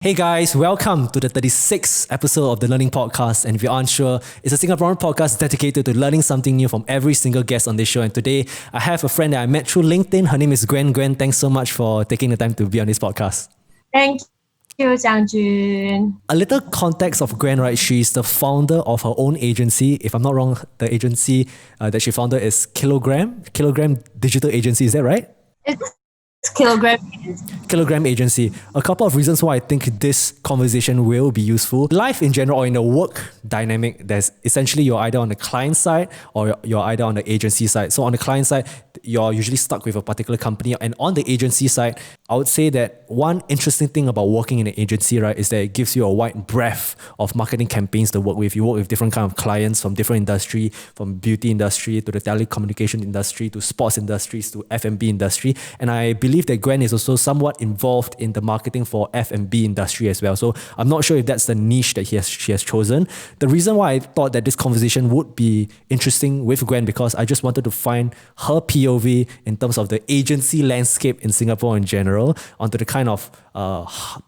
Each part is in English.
Hey guys, welcome to the 36th episode of the Learning Podcast. And if you're unsure, it's a Singaporean podcast dedicated to learning something new from every single guest on this show. And today, I have a friend that I met through LinkedIn. Her name is Gwen. Gwen, thanks so much for taking the time to be on this podcast. Thank you, Jiang Jun. A little context of Gwen, right? She's the founder of her own agency. If I'm not wrong, the agency that she founded is Kilogram Digital Agency. Is that right? It's Kilogram. Kilogram Agency. A couple of reasons why I think this conversation will be useful. Life in general or in the work dynamic, there's essentially you're either on the client side or you're either on the agency side. So on the client side, you're usually stuck with a particular company. And on the agency side, I would say that one interesting thing about working in an agency, right, is that it gives you a wide breadth of marketing campaigns to work with. You work with different kind of clients from different industry, from beauty industry to the telecommunication industry to sports industries to F&B industry. And I believe that Gwen is also somewhat involved in the marketing for F&B industry as well. So I'm not sure if that's the niche that she has chosen. The reason why I thought that this conversation would be interesting with Gwen because I just wanted to find her POV in terms of the agency landscape in Singapore in general, onto the kind of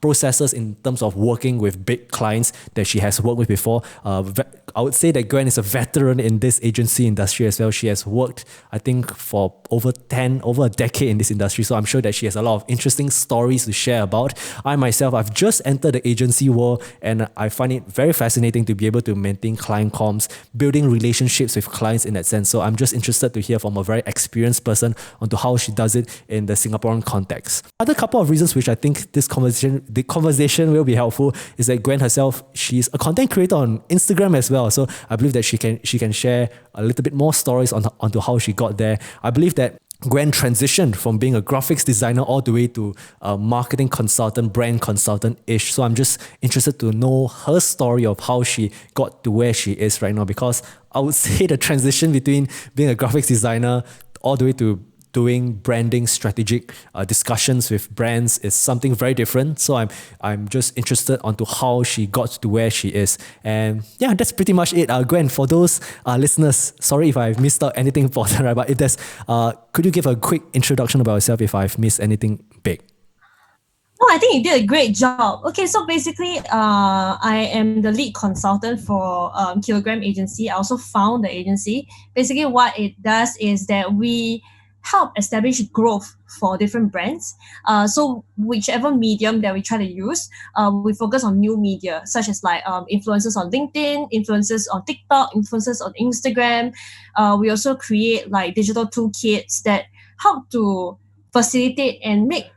processes in terms of working with big clients that she has worked with before. I would say that Gwen is a veteran in this agency industry as well. She has worked, I think, for over a decade in this industry. So I'm sure that she has a lot of interesting stories to share about. I myself, I've just entered the agency world and I find it very fascinating to be able to maintain client comms, building relationships with clients in that sense. So I'm just interested to hear from a very experienced person onto how she does it in the Singaporean context. Other couple of reasons which I think the conversation will be helpful is that Gwen herself, she's a content creator on Instagram as well. So I believe that she can share a little bit more stories onto how she got there. I believe that Gwen transitioned from being a graphics designer all the way to a marketing consultant, brand consultant-ish. So I'm just interested to know her story of how she got to where she is right now, because I would say the transition between being a graphics designer all the way to doing branding strategic discussions with brands is something very different. So I'm just interested onto how she got to where she is. And yeah, that's pretty much it. Gwen, for those listeners, sorry if I've missed out anything important, right? But if there's, could you give a quick introduction about yourself if I've missed anything big? Oh, I think you did a great job. Okay, so basically, I am the lead consultant for Kilogram Agency. I also found the agency. Basically, what it does is that we help establish growth for different brands. So whichever medium that we try to use, we focus on new media, such as like influencers on LinkedIn, influencers on TikTok, influencers on Instagram. We also create like digital toolkits that help to facilitate and make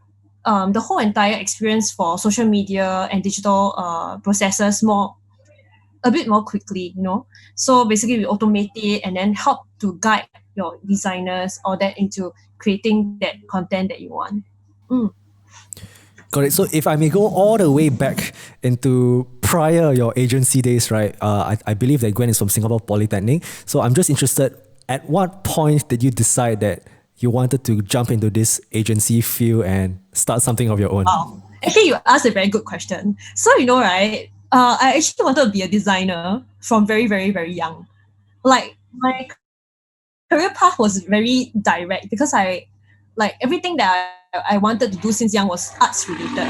the whole entire experience for social media and digital processes a bit more quickly, So basically we automate it and then help to guide your designers or that into creating that content that you want. Got it. So if I may go all the way back into prior your agency days, right? I believe that Gwen is from Singapore Polytechnic. So I'm just interested, at what point did you decide that you wanted to jump into this agency field and start something of your own? Wow. Actually, you asked a very good question. So, right, I actually wanted to be a designer from very, very, very young. Like, my career path was very direct because everything that I wanted to do since young was arts related.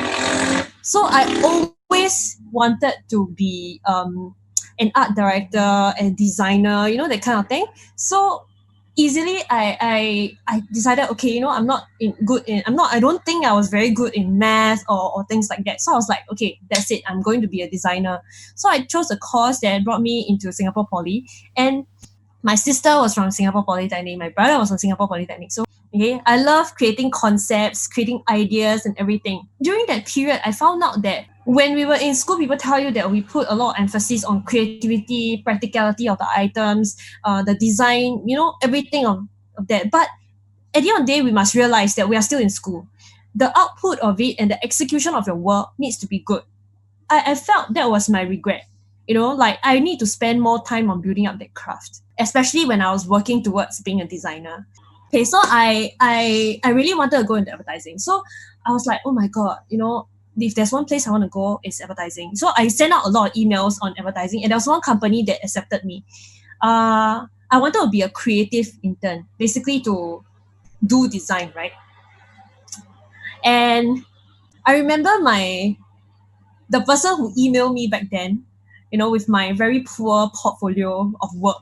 So I always wanted to be an art director and designer, that kind of thing. So easily I decided, okay, I don't think I was very good in math or things like that. So I was like, okay, that's it. I'm going to be a designer. So I chose a course that brought me into Singapore Poly, and my sister was from Singapore Polytechnic. My brother was from Singapore Polytechnic. So, okay, I love creating concepts, creating ideas and everything. During that period, I found out that when we were in school, people tell you that we put a lot of emphasis on creativity, practicality of the items, the design, everything of that. But at the end of the day, we must realize that we are still in school. The output of it and the execution of your work needs to be good. I felt that was my regret. I need to spend more time on building up that craft, especially when I was working towards being a designer. Okay, so I really wanted to go into advertising. So I was like, oh my God, if there's one place I want to go, it's advertising. So I sent out a lot of emails on advertising, and there was one company that accepted me. I wanted to be a creative intern, basically to do design, right? And I remember my the person who emailed me back then, with my very poor portfolio of work,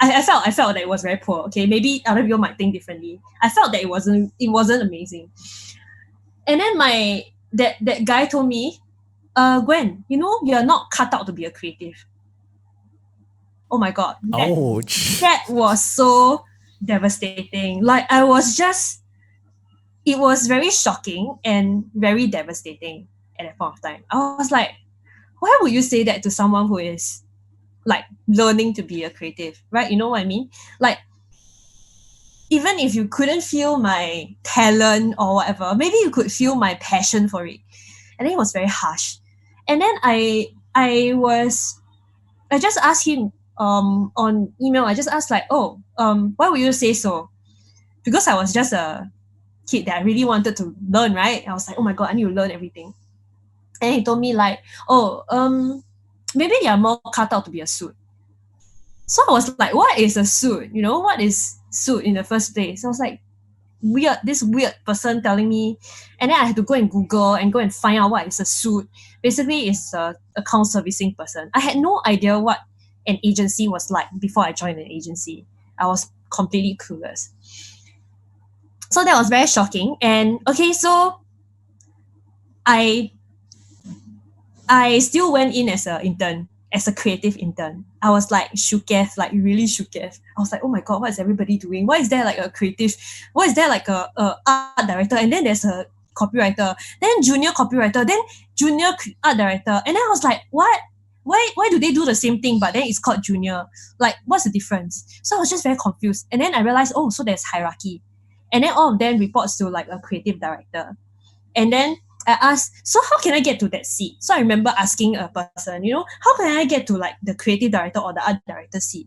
I felt that it was very poor. Okay, maybe other people might think differently. I felt that it wasn't amazing. And then that guy told me, Gwen, you're not cut out to be a creative. Oh my god, Ouch. that was so devastating. Like it was very shocking and very devastating at that point of time. I was like, why would you say that to someone who is like learning to be a creative, right? You know what I mean? Like, even if you couldn't feel my talent or whatever, maybe you could feel my passion for it. And then it was very harsh. And then I just asked him on email. I just asked like, oh, why would you say so? Because I was just a kid that I really wanted to learn, right? I was like, oh my god, I need to learn everything. And he told me like, oh, maybe you're more cut out to be a suit. So I was like, what is a suit? What is suit in the first place? I was like, this weird person telling me, and then I had to go and Google and go and find out what is a suit. Basically, it's a account servicing person. I had no idea what an agency was like before I joined an agency. I was completely clueless. So that was very shocking. And okay, so I still went in as an intern, as a creative intern. I was like shooketh, like really shooketh. I was like, oh my god, what is everybody doing? Why is there like a creative? Why is there like a art director? And then there's a copywriter, then junior copywriter, then junior art director. And then I was like, what? Why do they do the same thing, but then it's called junior? Like, what's the difference? So I was just very confused. And then I realized, oh, so there's hierarchy. And then all of them reports to like a creative director. And then I asked, so how can I get to that seat? So I remember asking a person, how can I get to like the creative director or the art director seat?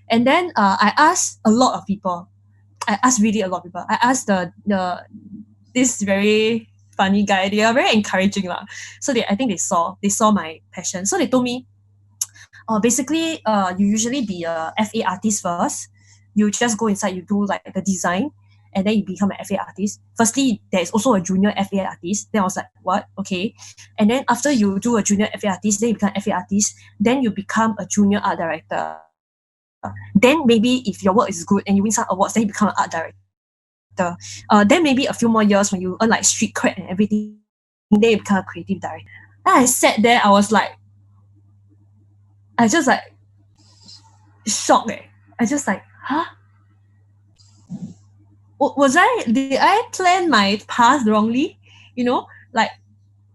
And then I asked a lot of people. I asked really a lot of people. I asked this very funny guy. They are very encouraging lah. So I think they saw my passion. So they told me, basically, you usually be a FA artist first. You just go inside, you do like the design, and then you become an FA artist. Firstly, there is also a junior FA artist. Then I was like, what? Okay. And then after you do a junior FA artist, then you become FA artist, then you become a junior art director. Then maybe if your work is good and you win some awards, then you become an art director. Then maybe a few more years when you earn like street cred and everything, then you become a creative director. Then I sat there, I just like shocked. I just like, huh? Did I plan my path wrongly? Like,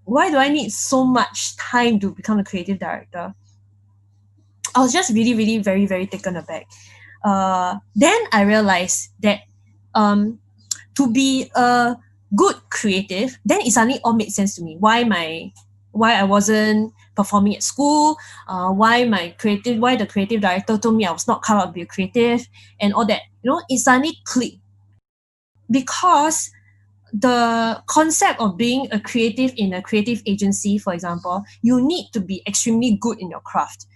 why do I need so much time to become a creative director? I was just really, really, very, very taken aback. Then I realized that to be a good creative, then it suddenly all made sense to me. Why I wasn't performing at school, why the creative director told me I was not cut out to be a creative, and all that. It suddenly clicked. Because the concept of being a creative in a creative agency, for example, you need to be extremely good in your craft.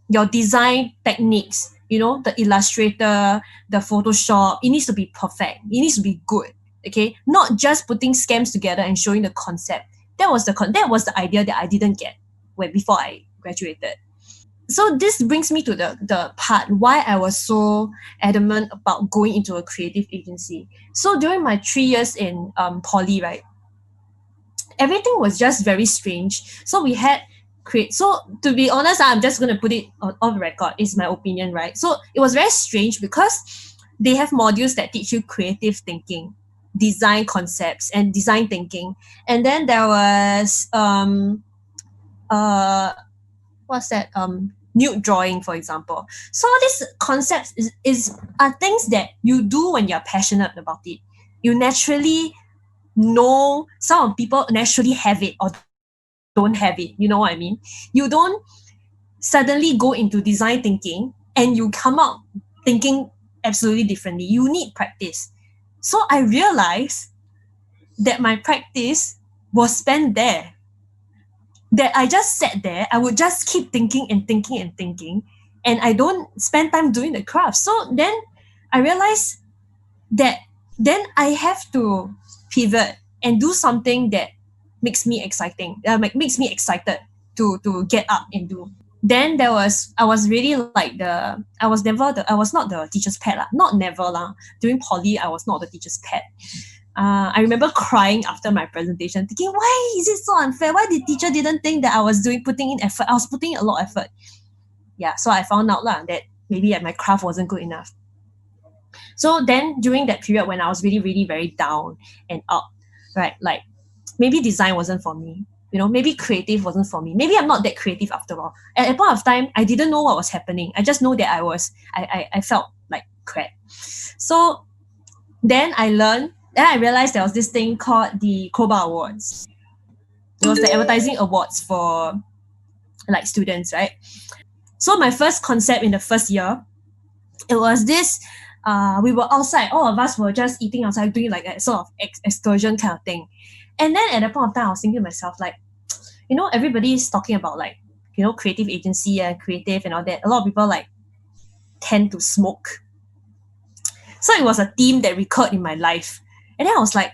Your design techniques, the Illustrator, the Photoshop, it needs to be perfect. It needs to be good. Okay, not just putting scams together and showing the concept. That was the idea that I didn't get before I graduated. So this brings me to the part why I was so adamant about going into a creative agency. So during my 3 years in poly, right, everything was just very strange. So we had so to be honest, I'm just going to put it on record. It's my opinion, right? So it was very strange because they have modules that teach you creative thinking, design concepts, and design thinking. And then there was what's that? Nude drawing, for example. So these concepts are things that you do when you're passionate about it. You naturally know. Some people naturally have it or don't have it. You know what I mean? You don't suddenly go into design thinking and you come out thinking absolutely differently. You need practice. So I realized that my practice was spent there. That I just sat there, I would just keep thinking and thinking and thinking, and I don't spend time doing the craft. So then I realized that then I have to pivot and do something that makes me excited to get up and do. Then I was really like I was not the teacher's pet lah. Not never lah. During poly, I was not the teacher's pet. I remember crying after my presentation, thinking, why is it so unfair? Why the teacher didn't think that I was putting in effort? I was putting in a lot of effort. Yeah, so I found out lah that maybe my craft wasn't good enough. So then during that period when I was really, really very down and out, right, like maybe design wasn't for me. Maybe creative wasn't for me. Maybe I'm not that creative after all. At a point of time, I didn't know what was happening. I just know that I felt like crap. So then I realized there was this thing called the Crowbar Awards. It was the advertising awards for like students, right? So my first concept in the first year, it was this, we were outside, all of us were just eating outside, doing like a sort of excursion kind of thing. And then at that point of time, I was thinking to myself, like, everybody's talking about like, creative agency and creative and all that. A lot of people like tend to smoke. So it was a theme that recurred in my life. And then I was like,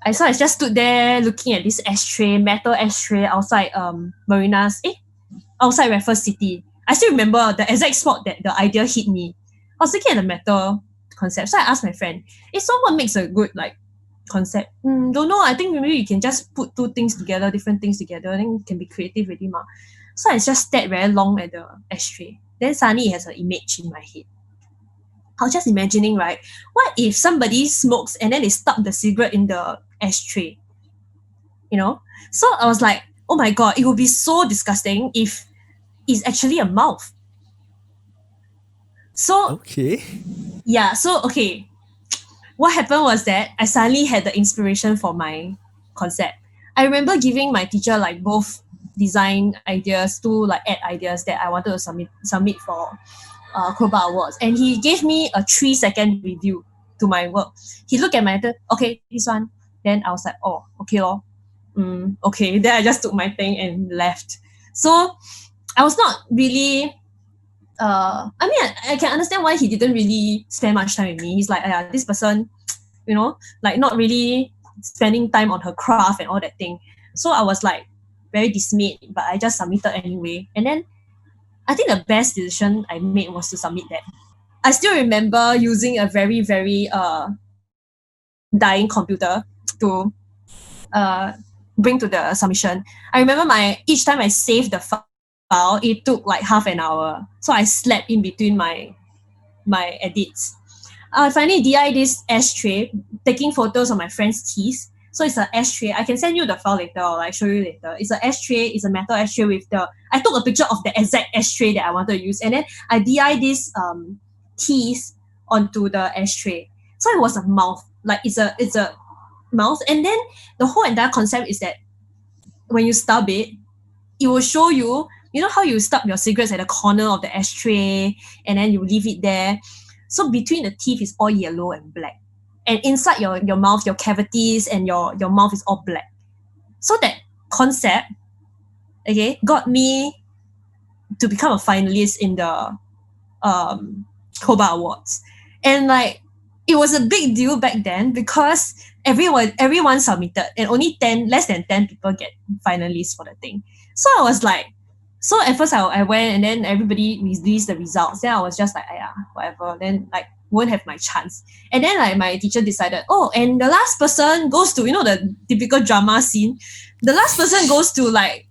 I just stood there looking at this metal ashtray outside outside Raffles City. I still remember the exact spot that the idea hit me. I was looking at the metal concept. So I asked my friend, so what makes a good like concept? Don't know. I think maybe you can just put different things together, then it can be creative already ma. So I just stared very long at the ashtray. Then suddenly it has an image in my head. I was just imagining, right? What if somebody smokes and then they stuck the cigarette in the ashtray? So I was like, oh my god, it would be so disgusting if it's actually a mouth. So Okay. yeah, so okay. What happened was that I suddenly had the inspiration for my concept. I remember giving my teacher like both design ideas, two like ad ideas that I wanted to submit for Crowbar Awards, and he gave me a 3-second review to my work. He looked at my idea, okay, this one. Then I was like, oh, okay lor. Okay. Then I just took my thing and left. So I was not really I can understand why he didn't really spend much time with me. He's like, this person, like not really spending time on her craft and all that thing. So I was like very dismayed, but I just submitted anyway. And then I think the best decision I made was to submit that. I still remember using a very, very dying computer to bring to the submission. I remember each time I saved the file, it took like half an hour. So I slept in between my edits. I finally DI'd this ashtray, taking photos of my friend's teeth. So it's an ashtray. I can send you the file later or like show you later. It's an ashtray. It's a metal ashtray I took a picture of the exact ashtray that I wanted to use. And then I DI'd this teeth onto the ashtray. So it was a mouth. Like it's a mouth. And then the whole entire concept is that when you stub it, it will show you, how you stub your cigarettes at the corner of the ashtray and then you leave it there. So between the teeth is all yellow and black. And inside your mouth, your cavities and your mouth is all black. So that concept, okay, got me to become a finalist in the Crowbar Awards. And like, it was a big deal back then because everyone submitted and only less than 10 people get finalists for the thing. So I was like, so at first I went and then everybody released the results. Then I was just like, whatever. Then like won't have my chance. And then like my teacher decided, and the last person goes to, the typical drama scene. The last person goes to like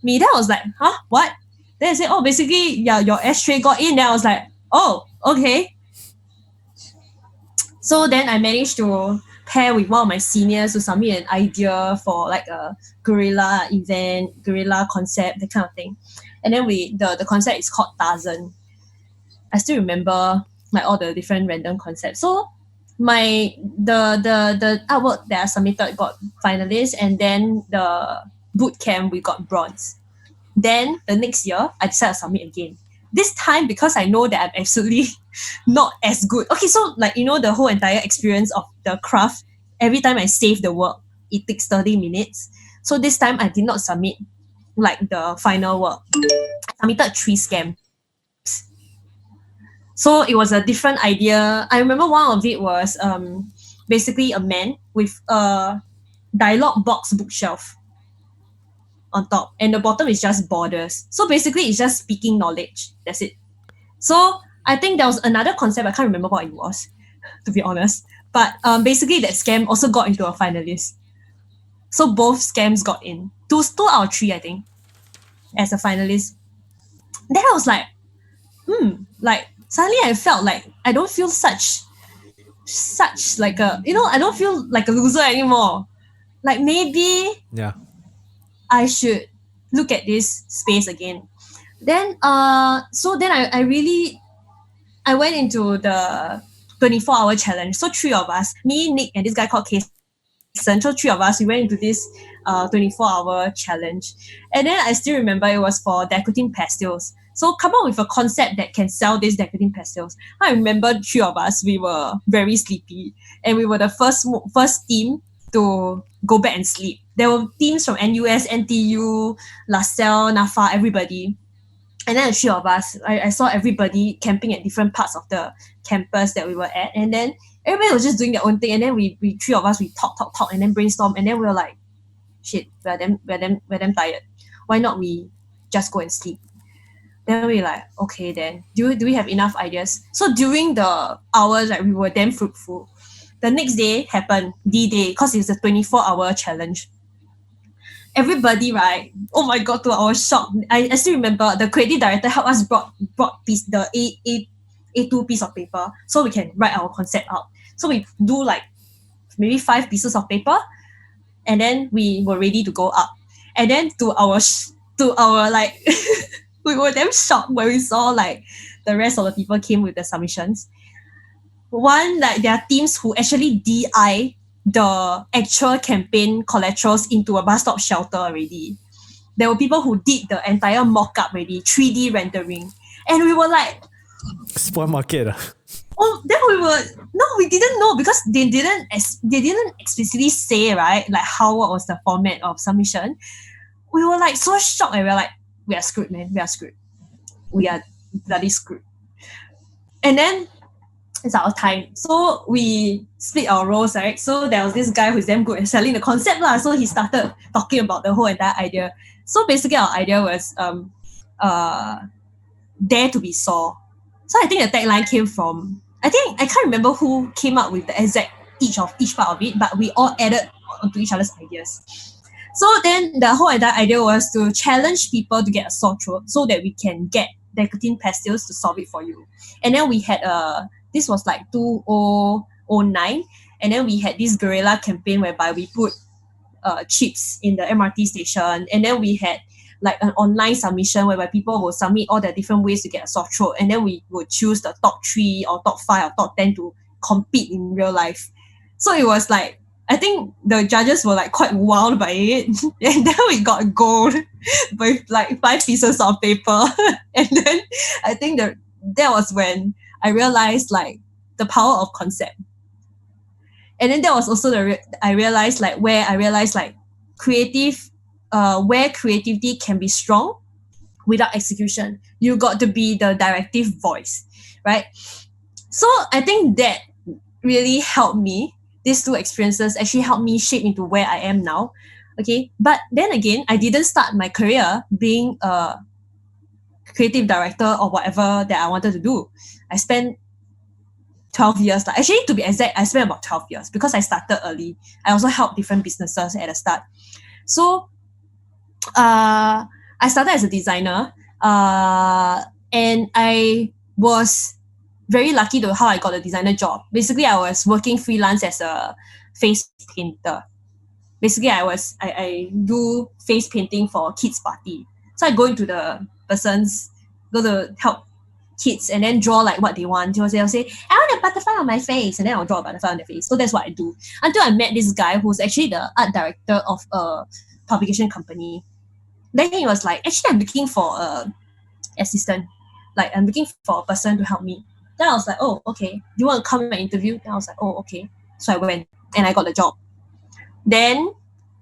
me. Then I was like, huh? What? Then I said, basically, yeah, your ashtray got in. Then I was like, oh, okay. So then I managed to pair with one of my seniors to submit an idea for like a guerrilla event, guerrilla concept, that kind of thing. And then the concept is called Tarzan. I still remember like all the different random concepts. So the artwork that I submitted got finalists, and then the boot camp we got bronze. Then the next year I decided to submit again. This time because I know that I'm absolutely not as good. Okay, so like the whole entire experience of the craft, every time I save the work, it takes 30 minutes. So this time I did not submit like the final work. I submitted 3 scams. So it was a different idea. I remember one of it was basically a man with a dialogue box bookshelf on top, and the bottom is just borders. So basically, it's just speaking knowledge. That's it. So I think there was another concept. I can't remember what it was, to be honest. But basically, that scam also got into a finalist. So both scams got in. Two out of three, I think, as a finalist. Then I was like, like suddenly I felt like I don't feel such like a, I don't feel like a loser anymore. Like maybe Yeah. I should look at this space again. Then so then I went into the 24-hour challenge. So three of us, me, Nick, and this guy called Case. So three of us, we went into this 24-hour challenge. And then I still remember it was for decorating pastels. So come up with a concept that can sell these decorating pastels. I remember three of us, we were very sleepy. And we were the first team to go back and sleep. There were teams from NUS, NTU, LaSalle, NAFA, everybody. And then the three of us, I saw everybody camping at different parts of the campus that we were at. And then everybody was just doing their own thing. And then we three of us, we talk, and then brainstorm. And then we were like, shit, we're damn tired. Why not we just go and sleep? Then we like, okay then, do we have enough ideas? So during the hours, like, we were damn fruitful. The next day happened, D-Day, because it's a 24-hour challenge. Everybody, right? Oh my god, to our shock, I still remember the creative director helped us brought the A2 piece of paper so we can write our concept out. So we do like maybe 5 pieces of paper, and then we were ready to go up. And then to our like we were damn shocked when we saw like the rest of the people came with the submissions. One, like, there are teams who actually DI the actual campaign collaterals into a bus stop shelter already. There were people who did the entire mock-up already, 3D rendering. And we were like, Spoil market. oh, then we didn't know, because they didn't explicitly say, right, like what was the format of submission. We were like so shocked, and we were like, we are screwed, man. We are screwed. We are bloody screwed. And then it's our time. So we split our roles, right? So there was this guy who's damn good at selling the concept lah. So he started talking about the whole entire idea. So basically our idea was dare to be saw. So I think the tagline came from, I can't remember who came up with the exact each part of it, but we all added onto each other's ideas. So then the whole entire idea was to challenge people to get a sore throat so that we can get decorating pastels to solve it for you. And then we had this was like 2009, and then we had this guerrilla campaign whereby we put chips in the MRT station, and then we had like an online submission whereby people will submit all their different ways to get a sore throat, and then we would choose the top 3 or top 5 or top 10 to compete in real life. So it was like, I think the judges were like quite wowed by it, and then we got gold with like 5 pieces of paper. And then I think that was when I realized like the power of concept. And then that was also I realized like creative, where creativity can be strong without execution. You got to be the directive voice, right? So I think that really helped me. These 2 experiences actually helped me shape into where I am now. Okay, but then again, I didn't start my career being a creative director or whatever that I wanted to do. I spent 12 years. Like, actually, to be exact, I spent about 12 years because I started early. I also helped different businesses at the start. So I started as a designer, and I was very lucky to how I got a designer job. Basically, I was working freelance as a face painter. Basically, I do face painting for kids' party. So I go into the go to help kids and then draw like what they want. They'll say, I want a butterfly on my face, and then I'll draw a butterfly on their face. So that's what I do. Until I met this guy who's actually the art director of a publication company. Then he was like, actually, I'm looking for a assistant. Like, I'm looking for a person to help me. Then I was like, oh, okay. Do you want to come and interview? Then I was like, oh, okay. So I went and I got the job. Then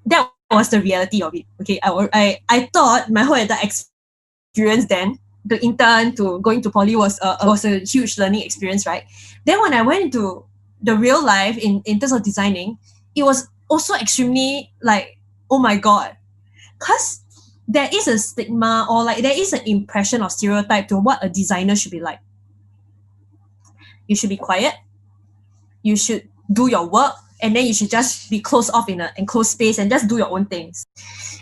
that was the reality of it. Okay, I thought my whole entire experience then, the intern to going to poly was a huge learning experience, right? Then when I went into the real life in terms of designing, it was also extremely like, oh my God. Because there is a stigma or like there is an impression or stereotype to what a designer should be like. You should be quiet. You should do your work, and then you should just be closed off in an enclosed space and just do your own things.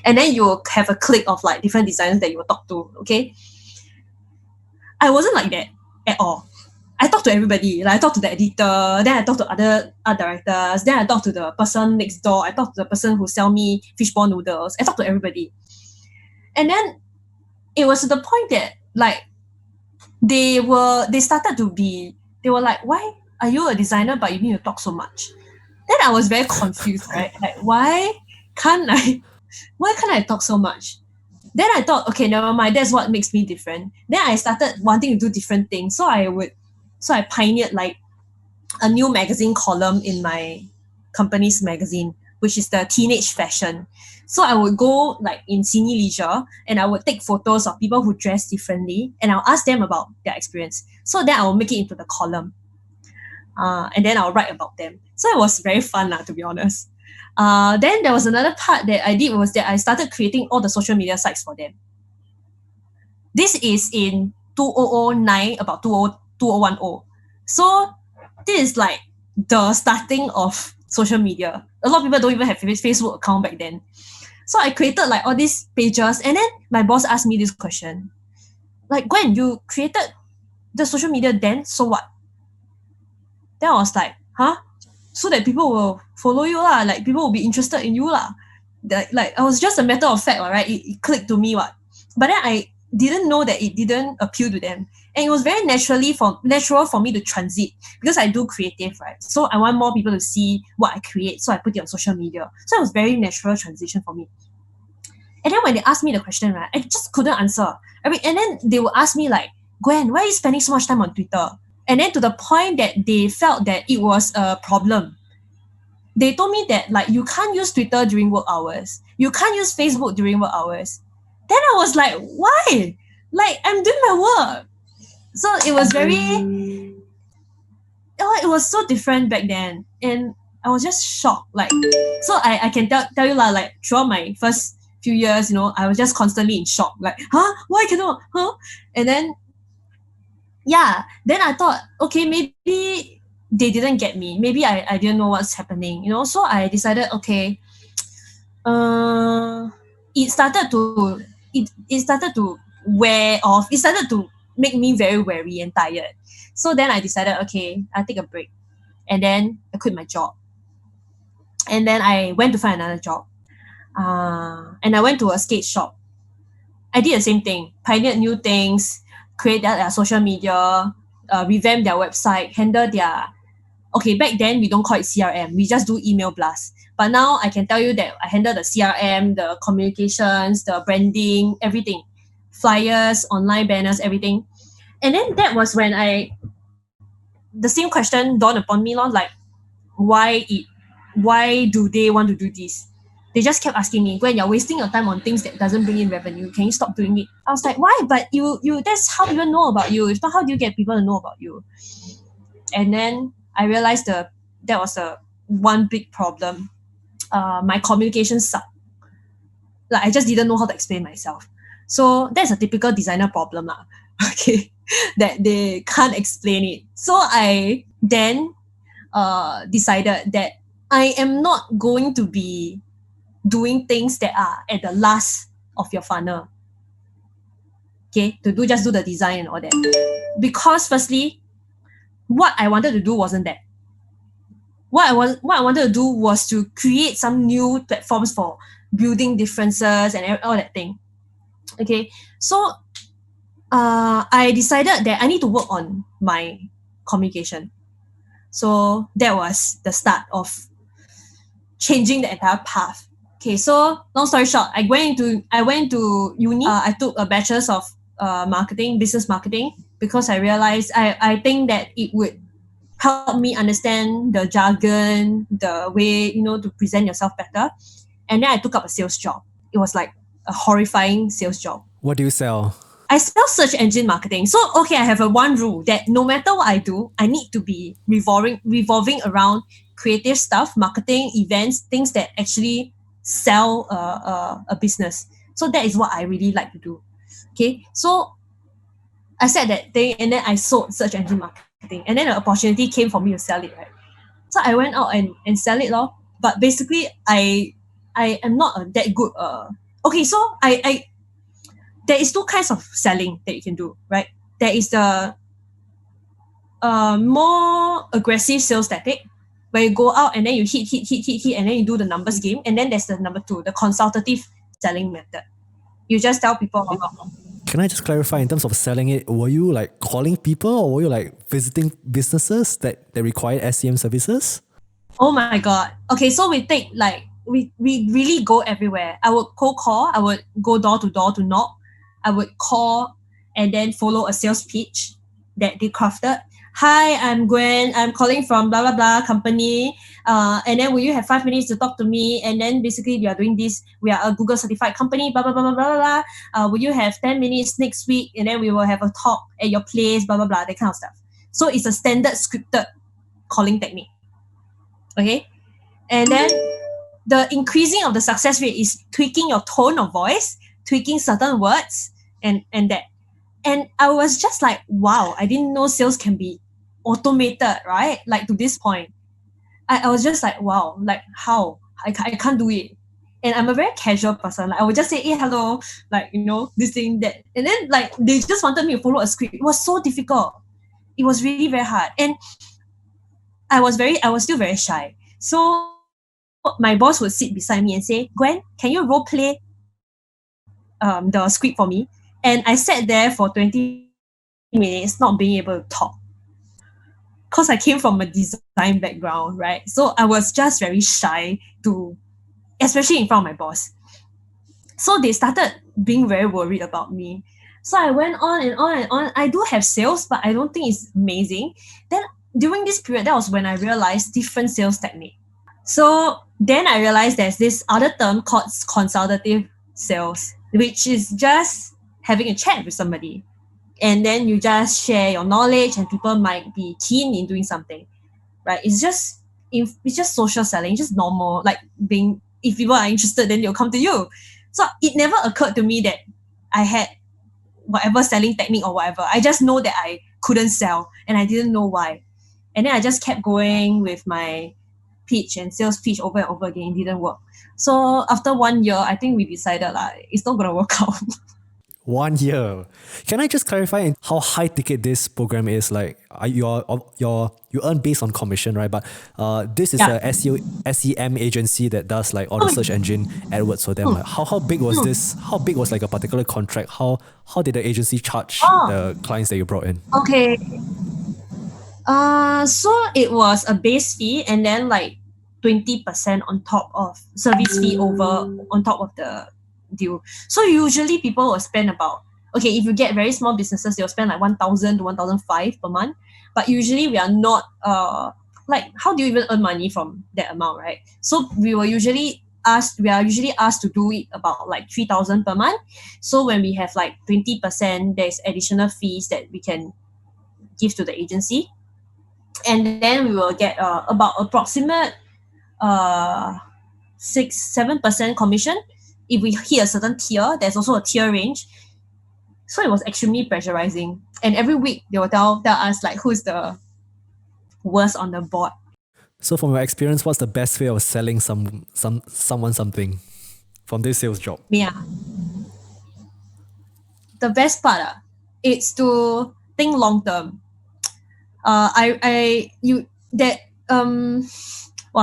And then you will have a clique of like different designers that you will talk to. Okay. I wasn't like that at all. I talked to everybody. Like I talked to the editor, then I talked to other art directors, then I talked to the person next door, I talked to the person who sell me fishball noodles. I talked to everybody. And then it was to the point that like they were like, why are you a designer but you need to talk so much? Then I was very confused, right? Like why can't I talk so much? Then I thought, okay, never mind, that's what makes me different. Then I started wanting to do different things. So I pioneered like a new magazine column in my company's magazine, which is the teenage fashion. So I would go like in Cine Leisure and I would take photos of people who dress differently and I'll ask them about their experience. So then I'll make it into the column. And then I'll write about them. So it was very fun, to be honest. Then there was another part that I did was that I started creating all the social media sites for them. This is in 2009, about 2010. So this is like the starting of social media. A lot of people don't even have a Facebook account back then. So I created like all these pages, and then my boss asked me this question. Like, Gwen, you created the social media then, so what? Then I was like, huh? So that people will follow you lah, like people will be interested in you lah. Like I was just a matter of fact, right? It clicked to me, what? But then I didn't know that it didn't appeal to them. And it was very natural for me to transit because I do creative, right? So I want more people to see what I create. So I put it on social media. So it was very natural transition for me. And then when they asked me the question, right, I just couldn't answer. And then they would ask me like, Gwen, why are you spending so much time on Twitter? And then to the point that they felt that it was a problem. They told me that like you can't use Twitter during work hours. You can't use Facebook during work hours. Then I was like, why? Like I'm doing my work. So it was it was so different back then. And I was just shocked. Like, so I can tell you like throughout my first few years, I was just constantly in shock. Like, huh? Why cannot? Huh? And then, then I thought, okay, maybe they didn't get me. Maybe I didn't know what's happening, So I decided, okay, it started to wear off. It started to make me very weary and tired. So then I decided, okay, I'll take a break. And then I quit my job. And then I went to find another job. And I went to a skate shop. I did the same thing, pioneered new things, create their social media, revamp their website, handle their... Okay, back then, we don't call it CRM. We just do email blasts. But now I can tell you that I handle the CRM, the communications, the branding, everything. Flyers, online banners, everything. And then that was when the same question dawned upon me, like, why do they want to do this? They just kept asking me, Gwen, you're wasting your time on things that doesn't bring in revenue. Can you stop doing it? I was like, why? But you that's how people know about you. If not, how do you get people to know about you? And then I realized that was one big problem. My communication sucked. Like I just didn't know how to explain myself. So that's a typical designer problem lah. Okay, that they can't explain it. So I then decided that I am not going to be doing things that are at the last of your funnel. Okay, just do the design and all that. Because firstly, what I wanted to do wasn't that. What I wanted to do was to create some new platforms for building differences and all that thing. Okay, so I decided that I need to work on my communication. So that was the start of changing the entire path. Okay, so long story short, I went to uni. I took a bachelor's of business marketing, because I realized I think that it would help me understand the jargon, the way, to present yourself better. And then I took up a sales job. It was like a horrifying sales job. What do you sell? I sell search engine marketing. So, okay, I have one rule that no matter what I do, I need to be revolving around creative stuff, marketing, events, things that actually sell a business. So that is what I really like to do. Okay, so I said that thing, and then I sold search engine marketing, and then an opportunity came for me to sell it, right? So I went out and sell it lor. But basically, I am not that good. Okay, so I there is two kinds of selling that you can do, right? There is the more aggressive sales tactic, where you go out and then you hit, and then you do the numbers game. And then there's the number two, the consultative selling method. You just tell people about. Can I just clarify in terms of selling it, were you like calling people or were you like visiting businesses that required SEM services? Oh my god. Okay, so we take like we really go everywhere. I would cold call, I would go door to knock, I would call and then follow a sales pitch that they crafted. Hi, I'm Gwen. I'm calling from blah blah blah company. And then will you have 5 minutes to talk to me? And then basically we are doing this. We are a Google certified company. Blah blah blah blah blah blah. Will you have 10 minutes next week? And then we will have a talk at your place. Blah blah blah. That kind of stuff. So it's a standard scripted calling technique. Okay, and then the increasing of the success rate is tweaking your tone of voice, tweaking certain words, and that. And I was just like, wow, I didn't know sales can be automated, right? Like to this point. I was just like, wow, like how? I can't do it. And I'm a very casual person. Like I would just say, hey, hello, like, this thing, that. And then like they just wanted me to follow a script. It was so difficult. It was really very hard. And I was still very shy. So my boss would sit beside me and say, Gwen, can you role play the script for me? And I sat there for 20 minutes not being able to talk. Because I came from a design background, right? So I was just very shy especially in front of my boss. So they started being very worried about me. So I went on and on and on. I do have sales, but I don't think it's amazing. Then during this period, that was when I realized different sales technique. So then I realized there's this other term called consultative sales, which is just having a chat with somebody. And then you just share your knowledge and people might be keen in doing something, right? It's just social selling, just normal, like if people are interested, then they'll come to you. So it never occurred to me that I had whatever selling technique or whatever. I just know that I couldn't sell and I didn't know why. And then I just kept going with my pitch and sales pitch over and over again. It didn't work. So after 1 year, I think we decided it's not going to work out. 1 year. Can I just clarify how high ticket this program is? Like, you earn based on commission, right? But this is a SEM agency that does like all the search engine AdWords for them. Like, how big was this? How big was like a particular contract? How did the agency charge the clients that you brought in? Okay. So it was a base fee and then like 20% on top of service fee on top of the deal. So usually people will spend about, okay, if you get very small businesses, they'll spend like 1,000 to 1,500 per month. But usually we are not, like, how do you even earn money from that amount, right? So we are usually asked to do it about like 3,000 per month. So when we have like 20%, there's additional fees that we can give to the agency. And then we will get about approximate 6-7% commission. If we hit a certain tier, there's also a tier range. So it was extremely pressurizing. And every week they will tell us like who's the worst on the board. So from your experience, what's the best way of selling someone something from this sales job? Yeah. The best part, it's to think long term.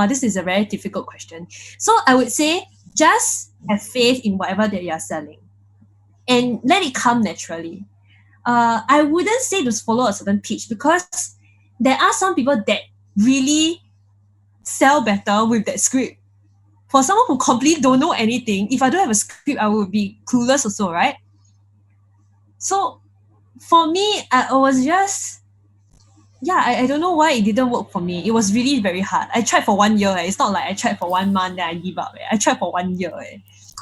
This is a very difficult question. So I would say just have faith in whatever that you are selling and let it come naturally. I wouldn't say to follow a certain pitch because there are some people that really sell better with that script. For someone who completely don't know anything, if I don't have a script, I would be clueless also, right? So for me, I was just, I don't know why it didn't work for me. It was really very hard. I tried for 1 year. It's not like I tried for 1 month, then I give up. I tried for 1 year.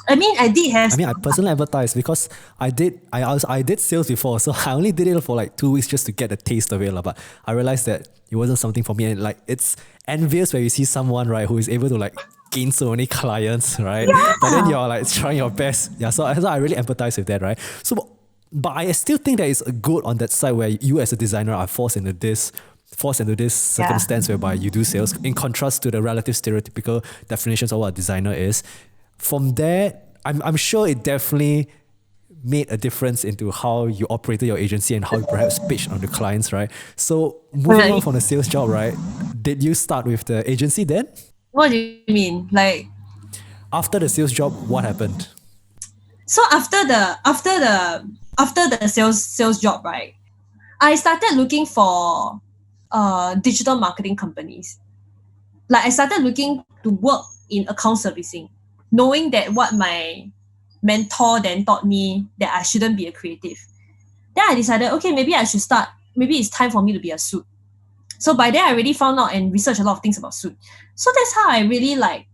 I did have. I mean, I personally advertised because I did sales before, so I only did it for like 2 weeks just to get a taste of it, lah. But I realized that it wasn't something for me, and like it's envious where you see someone, right, who is able to like gain so many clients, right? But then you're like trying your best, yeah. So I really empathize with that, right? So, but I still think that it's good on that side where you as a designer are forced into this circumstance whereby you do sales, in contrast to the relative stereotypical definitions of what a designer is. From there, I'm sure it definitely made a difference into how you operated your agency and how you perhaps pitched on the clients, right? So moving on from the sales job, right? Did you start with the agency then? What do you mean? Like, After the sales job, what happened? so after the sales job, right? I started looking for digital marketing companies. Like I started looking to work in account servicing, knowing that what my mentor then taught me that I shouldn't be a creative. Then I decided, okay, maybe I should start. Maybe it's time for me to be a suit. So by then I already found out and researched a lot of things about suit. So that's how I really like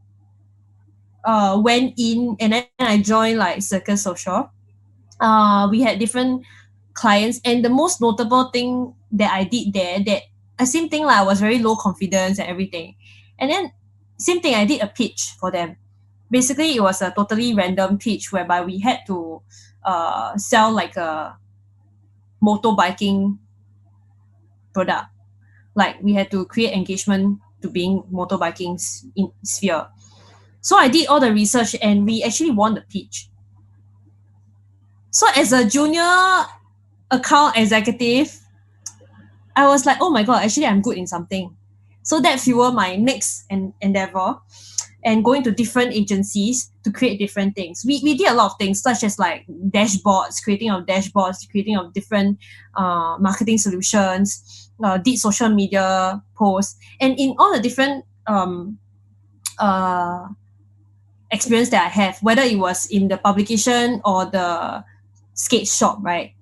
went in, and then I joined like Circus Social. We had different clients, and the most notable thing that I did there, that same thing, like I was very low confidence and everything. And then same thing, I did a pitch for them. Basically, it was a totally random pitch whereby we had to sell like a motorbiking product. Like we had to create engagement to being motorbiking in sphere. So I did all the research and we actually won the pitch. So as a junior account executive, I was like, oh my God, actually I'm good in something. So that fueled my next endeavor and going to different agencies to create different things. We did a lot of things, such as like creating of different marketing solutions, did social media posts, and in all the different experience that I have, whether it was in the publication or the skate shop, right?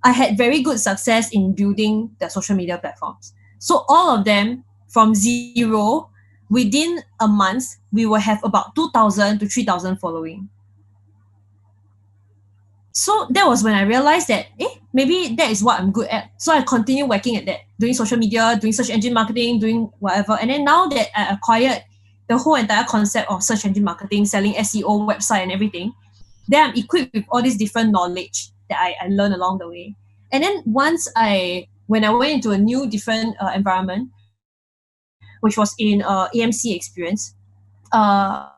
I had very good success in building the social media platforms. So all of them from zero, within a month, we will have about 2,000 to 3,000 following. So that was when I realized that, maybe that is what I'm good at. So I continue working at that, doing social media, doing search engine marketing, doing whatever. And then now that I acquired the whole entire concept of search engine marketing, selling SEO, website and everything, then I'm equipped with all this different knowledge that I learned along the way. And then when I went into a new different environment, which was in AMC experience, I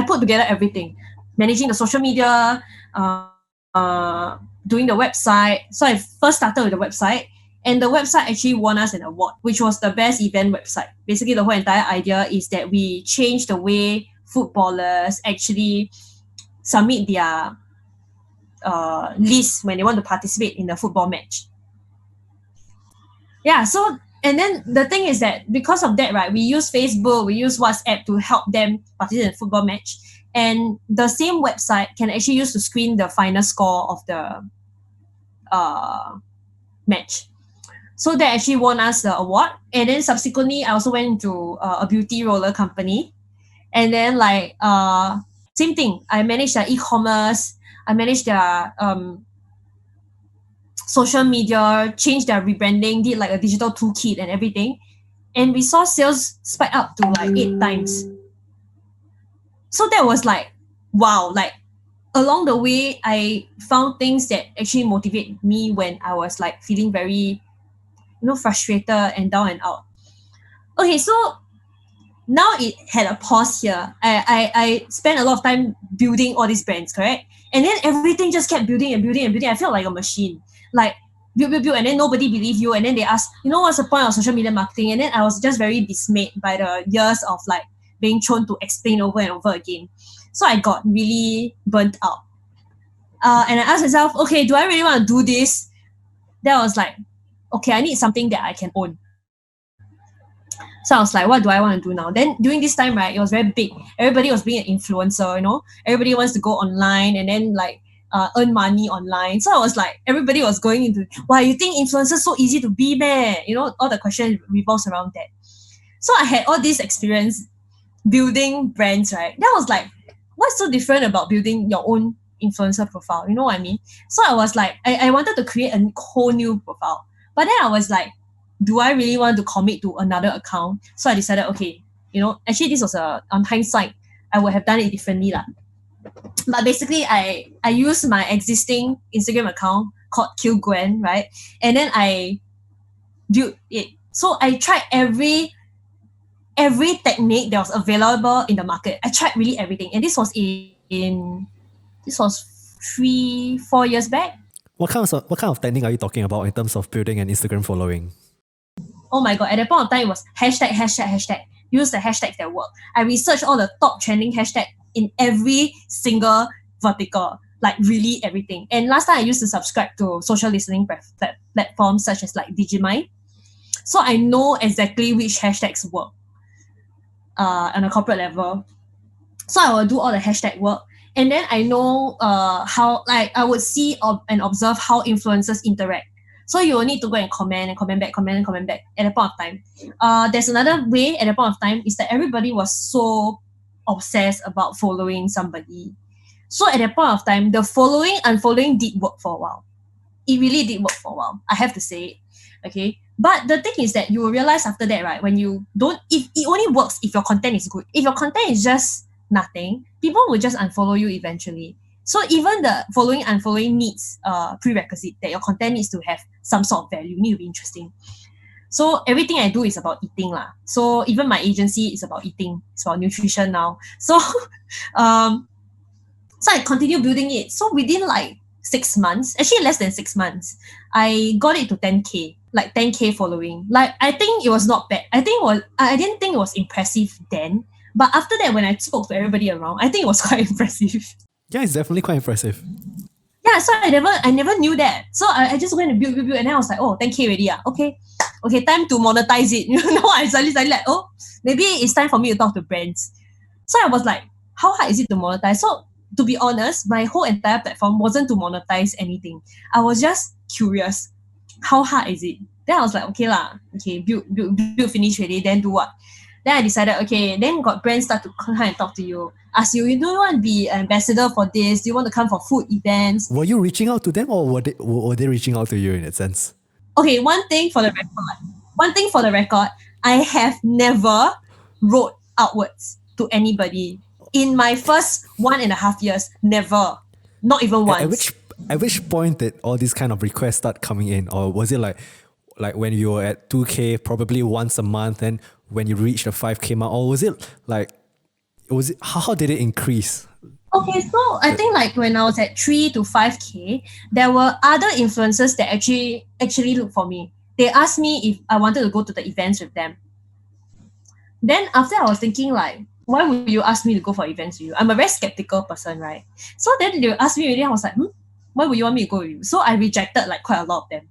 put together everything, managing the social media, doing the website. So I first started with the website, and the website actually won us an award, which was the best event website. Basically, the whole entire idea is that we changed the way footballers actually submit their list when they want to participate in the football match. Yeah, so and then the thing is that because of that, right, we use Facebook, we use WhatsApp to help them participate in the football match. And the same website can actually use to screen the final score of the match. So that actually won us the award. And then subsequently, I also went into a beauty roller company. And then like same thing, I managed their e-commerce, I managed their social media, changed their rebranding, did like a digital toolkit and everything. And we saw sales spike up to like 8 times. So that was like, wow, like along the way, I found things that actually motivate me when I was like feeling very, frustrated and down and out. Okay, so now it had a pause here. I spent a lot of time building all these brands, correct? And then everything just kept building and building and building. I felt like a machine. Like build, and then nobody believed you. And then they asked, what's the point of social media marketing? And then I was just very dismayed by the years of like being thrown to explain over and over again. So I got really burnt out. And I asked myself, okay, do I really want to do this? Then I was like, okay, I need something that I can own. So I was like, what do I want to do now? Then during this time, right, it was very big. Everybody was being an influencer, Everybody wants to go online and then like earn money online. So I was like, everybody was going into, why you think influencers so easy to be, man? All the questions revolves around that. So I had all this experience building brands, right? That was like, what's so different about building your own influencer profile? You know what I mean? So I was like, I wanted to create a whole new profile. But then I was like, do I really want to commit to another account? So I decided, okay, actually this was on hindsight, I would have done it differently lah. But basically, I used my existing Instagram account called Gwen, right? And then I built it. So I tried every technique that was available in the market. I tried really everything, and this was this was 3-4 years back. What kind of technique are you talking about in terms of building an Instagram following? Oh my god! At that point of time, it was hashtag. Use the hashtags that work. I researched all the top trending hashtags in every single vertical, like really everything. And last time I used to subscribe to social listening platforms such as like Digimind. So I know exactly which hashtags work on a corporate level. So I will do all the hashtag work. And then I know how, like, I would see and observe how influencers interact. So you will need to go and comment back at the point of time. There's another way at the point of time is that everybody was so obsessed about following somebody. So at that point of time, the unfollowing did work for a while. It really did work for a while. I have to say it. Okay. But the thing is that you will realize after that, right, when you don't, if it only works if your content is good. If your content is just nothing, people will just unfollow you eventually. So even the unfollowing needs prerequisite that your content needs to have some sort of value, need to be interesting. So everything I do is about eating lah. So even my agency is about eating. It's about nutrition now. So so I continue building it. So within like 6 months, actually less than 6 months, I got it to 10K, like 10K following. Like I think it was not bad. I didn't think it was impressive then. But after that, when I spoke to everybody around, I think it was quite impressive. Yeah, it's definitely quite impressive. Yeah, so I never knew that. So I just went to build, and then I was like, oh, 10K already. Okay, time to monetize it. I suddenly like, oh, maybe it's time for me to talk to brands. So I was like, how hard is it to monetize? So to be honest, my whole entire platform wasn't to monetize anything. I was just curious, how hard is it? Then I was like, okay, build finish already, then do what? Then I decided, okay, then got brands start to come and talk to you. Ask you, do you want to be an ambassador for this? Do you want to come for food events? Were you reaching out to them, or were they reaching out to you in that sense? Okay, one thing for the record, I have never wrote outwards to anybody. In my first 1.5 years, never. Not even once. At which point did all these kind of requests start coming in? Or was it like when you were at 2K, probably once a month, and when you reached the 5K mark? Or how did it increase? Okay, so I think like when I was at 3 to 5K, there were other influencers that actually looked for me. They asked me if I wanted to go to the events with them. Then after I was thinking like, why would you ask me to go for events with you? I'm a very skeptical person, right? So then they asked me already, I was like, why would you want me to go with you? So I rejected like quite a lot of them.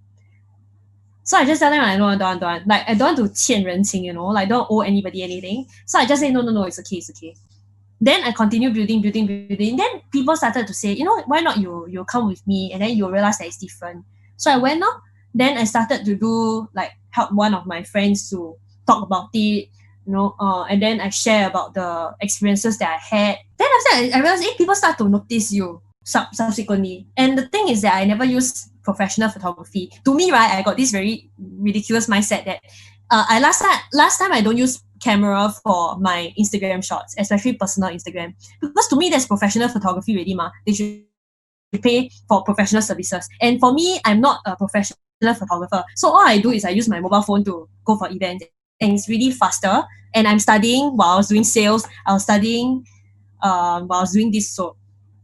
So I just tell them I don't want. Like I don't want to 欠人情, like don't owe anybody anything. So I just say, no, it's okay. Then I continue building. Then people started to say, why not you come with me? And then you realize that it's different. So I went up. Then I started to do like help one of my friends to talk about it, and then I share about the experiences that I had. Then after that, I realized people start to notice you subsequently. And the thing is that I never use professional photography. To me, right, I got this very ridiculous mindset that last time I don't use camera for my Instagram shots, especially personal Instagram, because to me that's professional photography already ma. They should pay for professional services, and for me, I'm not a professional photographer, so all I do is I use my mobile phone to go for events, and it's really faster. And I'm studying while I was doing sales. I was studying while I was doing this, so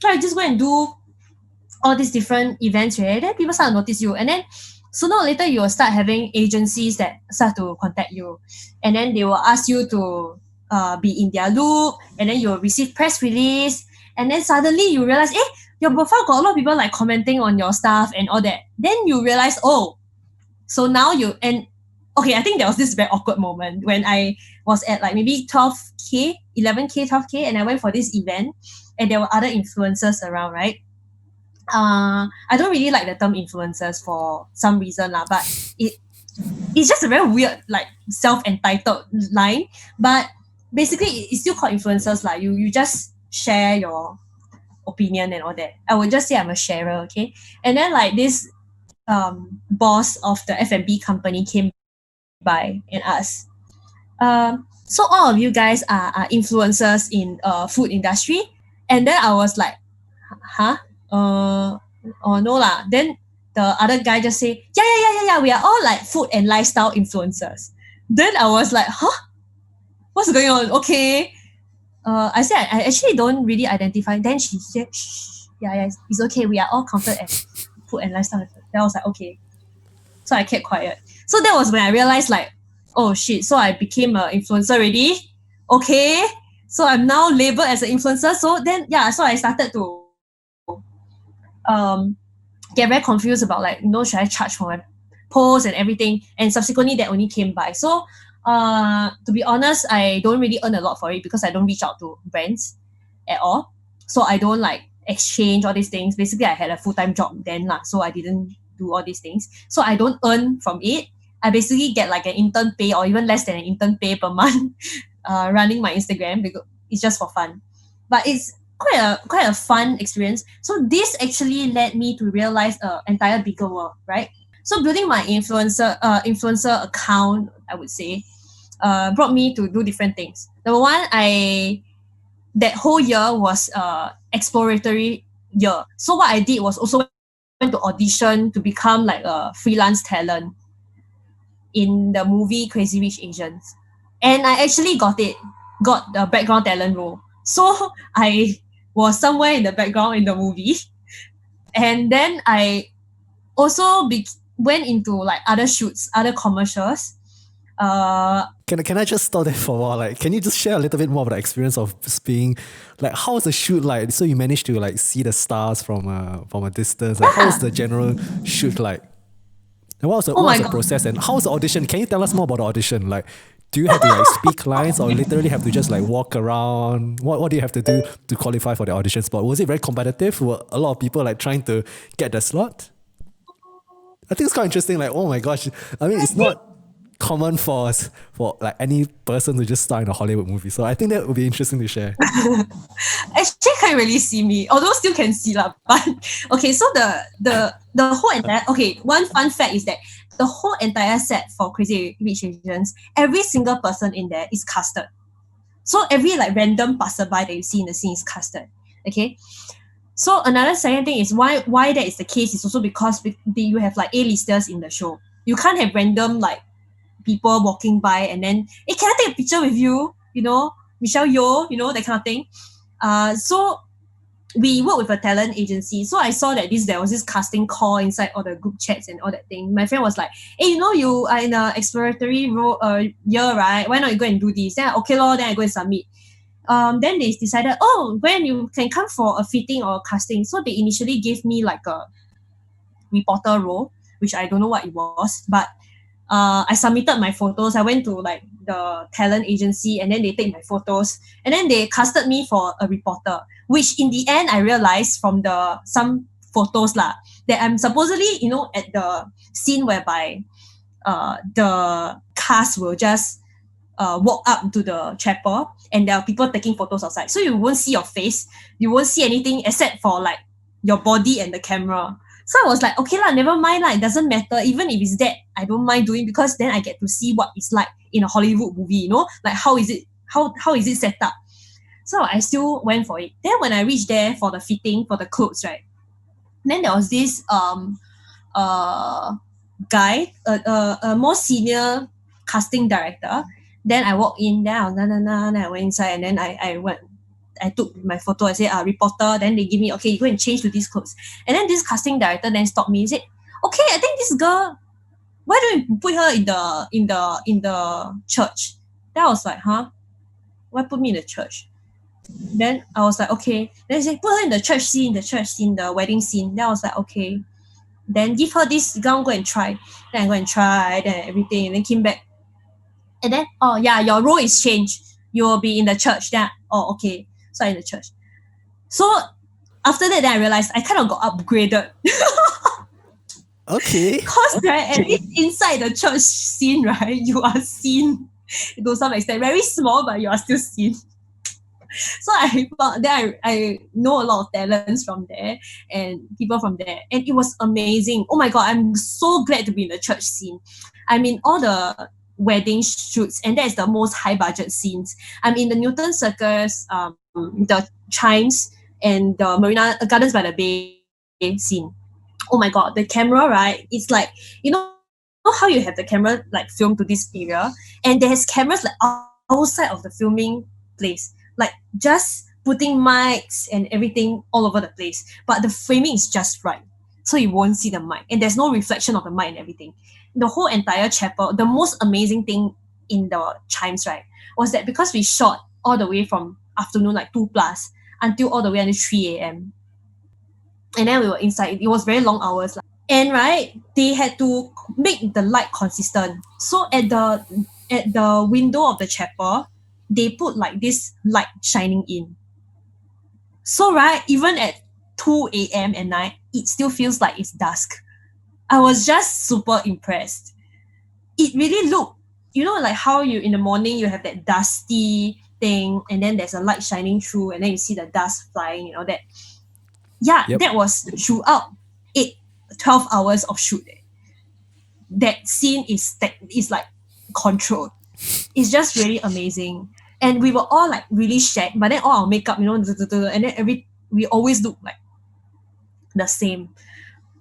I just go and do all these different events, right? Then people start to notice you, and then sooner or later you will start having agencies that start to contact you, and then they will ask you to be in their loop, and then you will receive press release, and then suddenly you realize, your profile got a lot of people like commenting on your stuff and all that. Then you realize, so now I think there was this very awkward moment when I was at like maybe 12K, 11K, 12K, and I went for this event, and there were other influencers around, right? I don't really like the term influencers for some reason lah, but it's just a very weird like self-entitled line. But basically, it's still called influencers lah. You just share your opinion and all that. I would just say I'm a sharer, okay? And then like this boss of the F&B company came by and asked, so all of you guys are influencers in food industry? And then I was like, huh? Oh no lah. Then the other guy just say, yeah, we are all like food and lifestyle influencers. Then I was like, huh? What's going on? Okay. I said I actually don't really identify. Then she said, shh, yeah, it's okay. We are all counted as food and lifestyle. Then I was like, okay. So I kept quiet. So that was when I realized like, oh shit, so I became an influencer already. Okay. So I'm now labeled as an influencer. So then, yeah, so I started to get very confused about like, should I charge for my posts and everything? And subsequently that only came by. So to be honest, I don't really earn a lot for it because I don't reach out to brands at all. So I don't like exchange all these things. Basically, I had a full-time job then lah, so I didn't do all these things. So I don't earn from it. I basically get like an intern pay or even less than an intern pay per month running my Instagram because it's just for fun. But it's quite a fun experience. So this actually led me to realize an entire bigger world, right? So building my influencer account, I would say, brought me to do different things. Number one, that whole year was exploratory year. So what I did was also went to audition to become like a freelance talent in the movie Crazy Rich Asians. And I actually got the background talent role. So I was somewhere in the background in the movie. And then I also went into like other shoots, other commercials. Can I just stop there for a while? Like, can you just share a little bit more about the experience of being, like, how was the shoot like? So you managed to like see the stars from a distance. Like, how was the general shoot like? And what was the process? And how was the audition? Can you tell us more about the audition? Like, do you have to like speak lines or literally have to just like walk around? What do you have to do to qualify for the audition spot? Was it very competitive? Were a lot of people like trying to get the slot? I think it's quite interesting. Like, oh my gosh, I mean, it's not common for like any person to just star in a Hollywood movie. So I think that would be interesting to share. Actually, can't really see me, although still can see lah. But okay, so the whole entire one fun fact is that the whole entire set for Crazy Rich Asians, every single person in there is casted. So every like random passerby that you see in the scene is casted. Okay. So another second thing is why that is the case is also because you have like A-listers in the show. You can't have random like people walking by and then, hey, can I take a picture with you? Michelle Yeoh, that kind of thing. So we work with a talent agency. So I saw that there was this casting call inside all the group chats and all that thing. My friend was like, hey, you are in an exploratory year, right? Why not you go and do this? Then okay lor, then I go and submit. Then they decided, when you can come for a fitting or a casting. So they initially gave me like a reporter role, which I don't know what it was, but I submitted my photos. I went to like the talent agency and then they take my photos and then they casted me for a reporter, which in the end I realized from some photos that I'm supposedly, at the scene whereby the cast will just walk up to the chapel and there are people taking photos outside. So you won't see your face. You won't see anything except for like your body and the camera. So I was like, okay lah, never mind lah. It doesn't matter. Even if it's that, I don't mind doing because then I get to see what it's like in a Hollywood movie, like how is it set up. So I still went for it. Then when I reached there for the fitting for the clothes, right? Then there was this guy, a more senior casting director. Then I walked in, then I went inside and then I took my photo. I said, reporter. Then they give me, okay, you go and change to these clothes. And then this casting director then stopped me and said, okay, I think this girl, why don't you put her in the church? Then I was like, huh? Why put me in the church? Then I was like, okay. Then they said, put her in the church scene, the wedding scene. Then I was like, okay. Then give her this gown, go and try. Then I go and try, then everything, and then came back. And then, oh yeah, your role is changed. You will be in the church. Then, okay. So I'm in the church. So after that, then I realized I kind of got upgraded. Okay. Because right, at least inside the church scene, right, you are seen to some extent. Very small, but you are still seen. So I found that I know a lot of talents from there and people from there, and it was amazing. Oh my god, I'm so glad to be in the church scene. I'm in all the wedding shoots, and that is the most high budget scenes. I'm in the Newton Circus, the Chimes, and the Marina Gardens by the Bay scene. Oh my god, the camera, right? It's like, you know how you have the camera like film to this area, and there's cameras like outside of the filming place, like just putting mics and everything all over the place. But the framing is just right, so you won't see the mic, and there's no reflection of the mic and everything. The whole entire chapel, the most amazing thing in the Chimes, right, was that because we shot all the way from afternoon like 2 plus until all the way until 3 a.m. And then we were inside. It was very long hours. And right, they had to make the light consistent. So at the window of the chapel, they put like this light shining in. So right, even at 2 a.m. at night, it still feels like it's dusk. I was just super impressed. It really looked, like how you in the morning you have that dusty thing, and then there's a light shining through, and then you see the dust flying, that. Yeah, Yep. that was throughout 12 hours of shoot. That scene is like controlled. It's just really amazing. And we were all like really shagged, but then all our makeup, and then we always look like the same.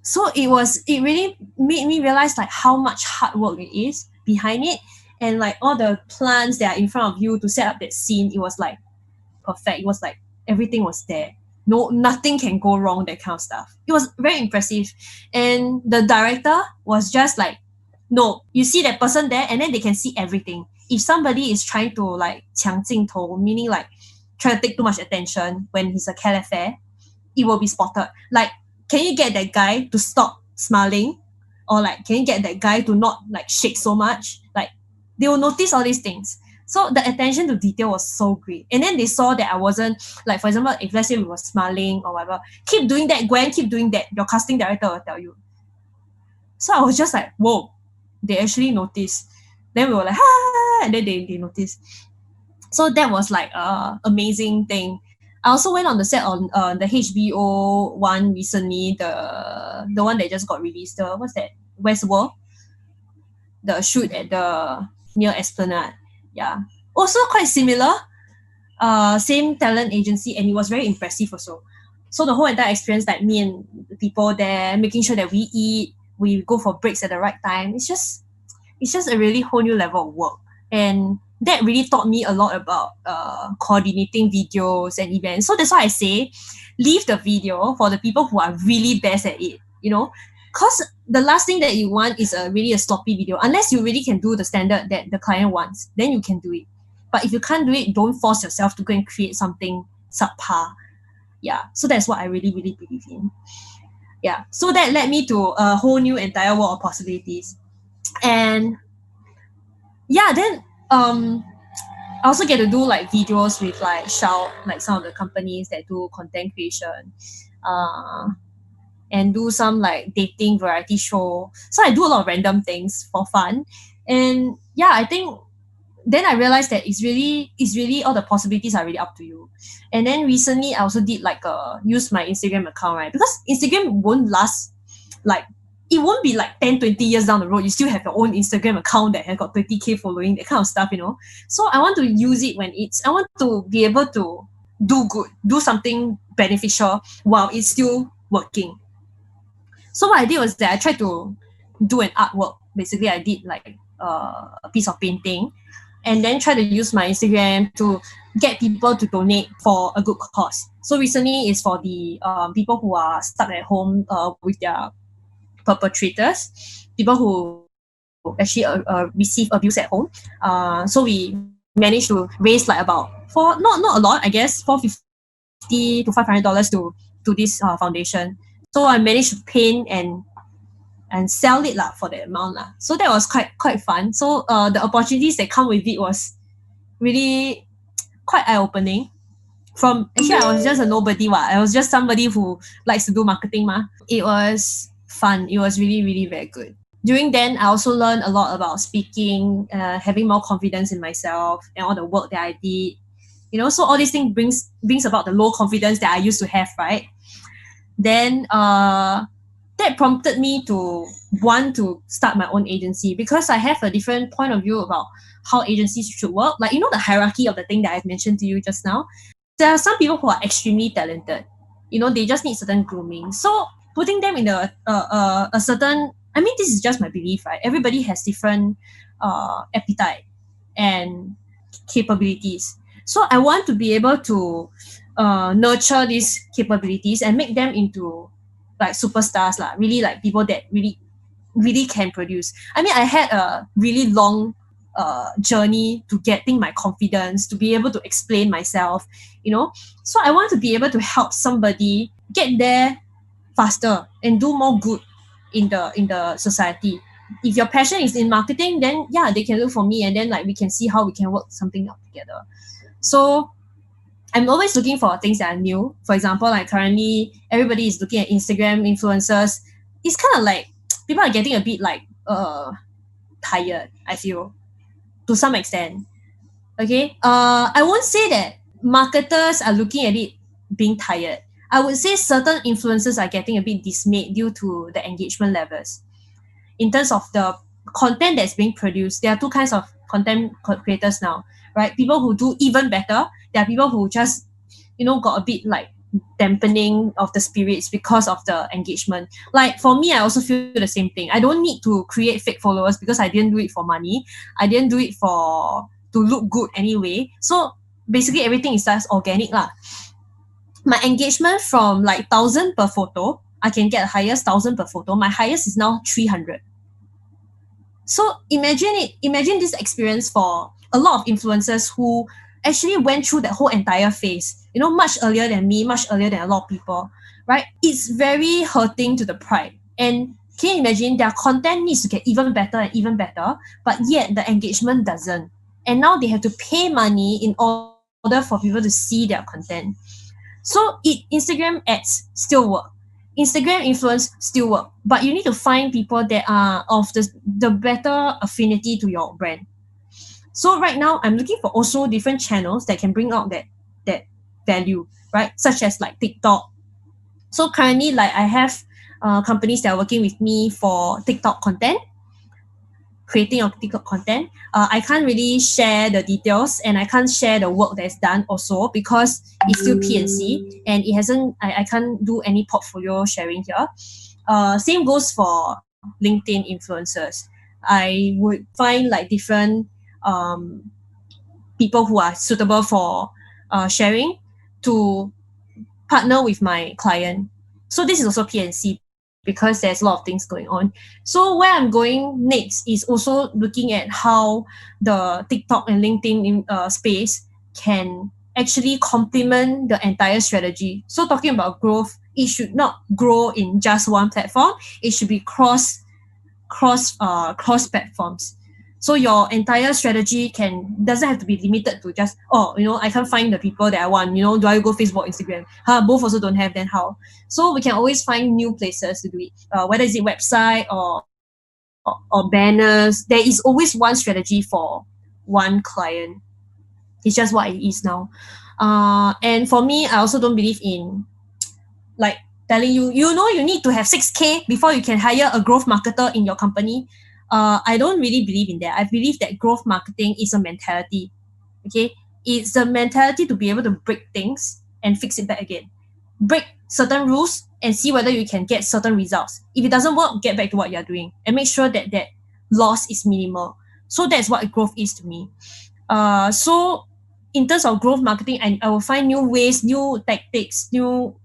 So it really made me realize like how much hard work it is behind it, and like all the plans that are in front of you to set up that scene. It was like perfect. It was like everything was there. No, nothing can go wrong, that kind of stuff. It was very impressive. And the director was just like, no, you see that person there, and then they can see everything. If somebody is trying to like 抢镜头, meaning like trying to take too much attention when he's a calefare, it will be spotted. Like, can you get that guy to stop smiling? Or like, can you get that guy to not like shake so much? Like, they will notice all these things. So the attention to detail was so great. And then they saw that I wasn't, like, for example, if let's say we were smiling or whatever, keep doing that, Gwen, keep doing that. Your casting director will tell you. So I was just like, whoa, they actually noticed. Then we were like, and then they noticed. So that was like an amazing thing. I also went on the set on the HBO one recently, the one that just got released. What's that? Westworld. The shoot at the near Esplanade. Yeah. Also quite similar. Same talent agency, and it was very impressive also. So the whole entire experience, like me and the people there, making sure that we eat, we go for breaks at the right time. It's just a really whole new level of work. And that really taught me a lot about coordinating videos and events. So that's why I say, leave the video for the people who are really best at it, because the last thing that you want is really a sloppy video. Unless you really can do the standard that the client wants, then you can do it. But if you can't do it, don't force yourself to go and create something subpar. Yeah, so that's what I really, really believe in. Yeah, so that led me to a whole new entire world of possibilities. And yeah, then I also get to do like videos with like Shout, like some of the companies that do content creation, and do some like dating variety show. So I do a lot of random things for fun. And yeah, I think then I realized that it's really all the possibilities are really up to you. And then recently I also did like use my Instagram account, right? Because Instagram won't last, like, it won't be like 10, 20 years down the road. You still have your own Instagram account that has got 20K following, that kind of stuff, So I want to use it I want to be able to do good, do something beneficial while it's still working. So what I did was that I tried to do an artwork. Basically, I did like a piece of painting, and then try to use my Instagram to get people to donate for a good cause. So recently, it's for the people who are stuck at home with their perpetrators, people who actually receive abuse at home. So we managed to raise like about not a lot, I guess, $450 to $500 to this foundation. So I managed to paint and sell it for that amount . So that was quite fun. So the opportunities that come with it was really quite eye-opening. Actually, I was just a nobody. I was just somebody who likes to do marketing . It was fun. It was really, really very good. During then, I also learned a lot about speaking, having more confidence in myself, and all the work that I did. So all these things brings about the low confidence that I used to have, right? Then that prompted me to want to start my own agency, because I have a different point of view about how agencies should work. Like, the hierarchy of the thing that I've mentioned to you just now. There are some people who are extremely talented. They just need certain grooming. So putting them in a certain, this is just my belief, right? Everybody has different appetite and capabilities. So I want to be able to nurture these capabilities and make them into like superstars lah. Really, like people that really can produce. I had a really long journey to getting my confidence, to be able to explain myself. So I want to be able to help somebody get there faster and do more good in the society. If your passion is in marketing, then yeah, they can look for me, and then like we can see how we can work something out together. So I'm always looking for things that are new. For example, like currently everybody is looking at Instagram influencers. It's kind of like people are getting a bit like tired, I feel, to some extent. Okay. I won't say that marketers are looking at it being tired. I would say certain influencers are getting a bit dismayed due to the engagement levels. In terms of the content that's being produced, there are two kinds of content creators now, right? People who do even better. There are people who just, got a bit like dampening of the spirits because of the engagement. Like for me, I also feel the same thing. I don't need to create fake followers because I didn't do it for money. I didn't do it to look good anyway. So basically everything is just organic lah. My engagement from like 1,000 per photo, I can get the highest 1,000 per photo. My highest is now 300. So imagine this experience for a lot of influencers who actually went through that whole entire phase, much earlier than me, much earlier than a lot of people, right? It's very hurting to the pride. And can you imagine their content needs to get even better and even better, but yet the engagement doesn't. And now they have to pay money in order for people to see their content. So Instagram ads still work. Instagram influence still work, but you need to find people that are of the better affinity to your brand. So right now, I'm looking for also different channels that can bring out that value, right? Such as like TikTok. So currently, like I have companies that are working with me for TikTok content, creating of TikTok content. I can't really share the details, and I can't share the work that's done also because it's still PNC and it hasn't. I can't do any portfolio sharing here. Same goes for LinkedIn influencers. I would find like different people who are suitable for sharing to partner with my client. So this is also PNC because there's a lot of things going on. So where I'm going next is also looking at how the TikTok and LinkedIn space can actually complement the entire strategy. So talking about growth, it should not grow in just one platform. It should be cross platforms. So your entire strategy doesn't have to be limited to just, I can't find the people that I want. Do I go Facebook, Instagram? Both also don't have, then how? So we can always find new places to do it. Whether it's a website or banners, there is always one strategy for one client. It's just what it is now. And for me, I also don't believe in like telling you, you need to have 6K before you can hire a growth marketer in your company. I don't really believe in that. I believe that growth marketing is a mentality. Okay, it's a mentality to be able to break things and fix it back again. Break certain rules and see whether you can get certain results. If it doesn't work, get back to what you're doing and make sure that loss is minimal. So that's what growth is to me. So in terms of growth marketing, I will find new ways, new tactics, new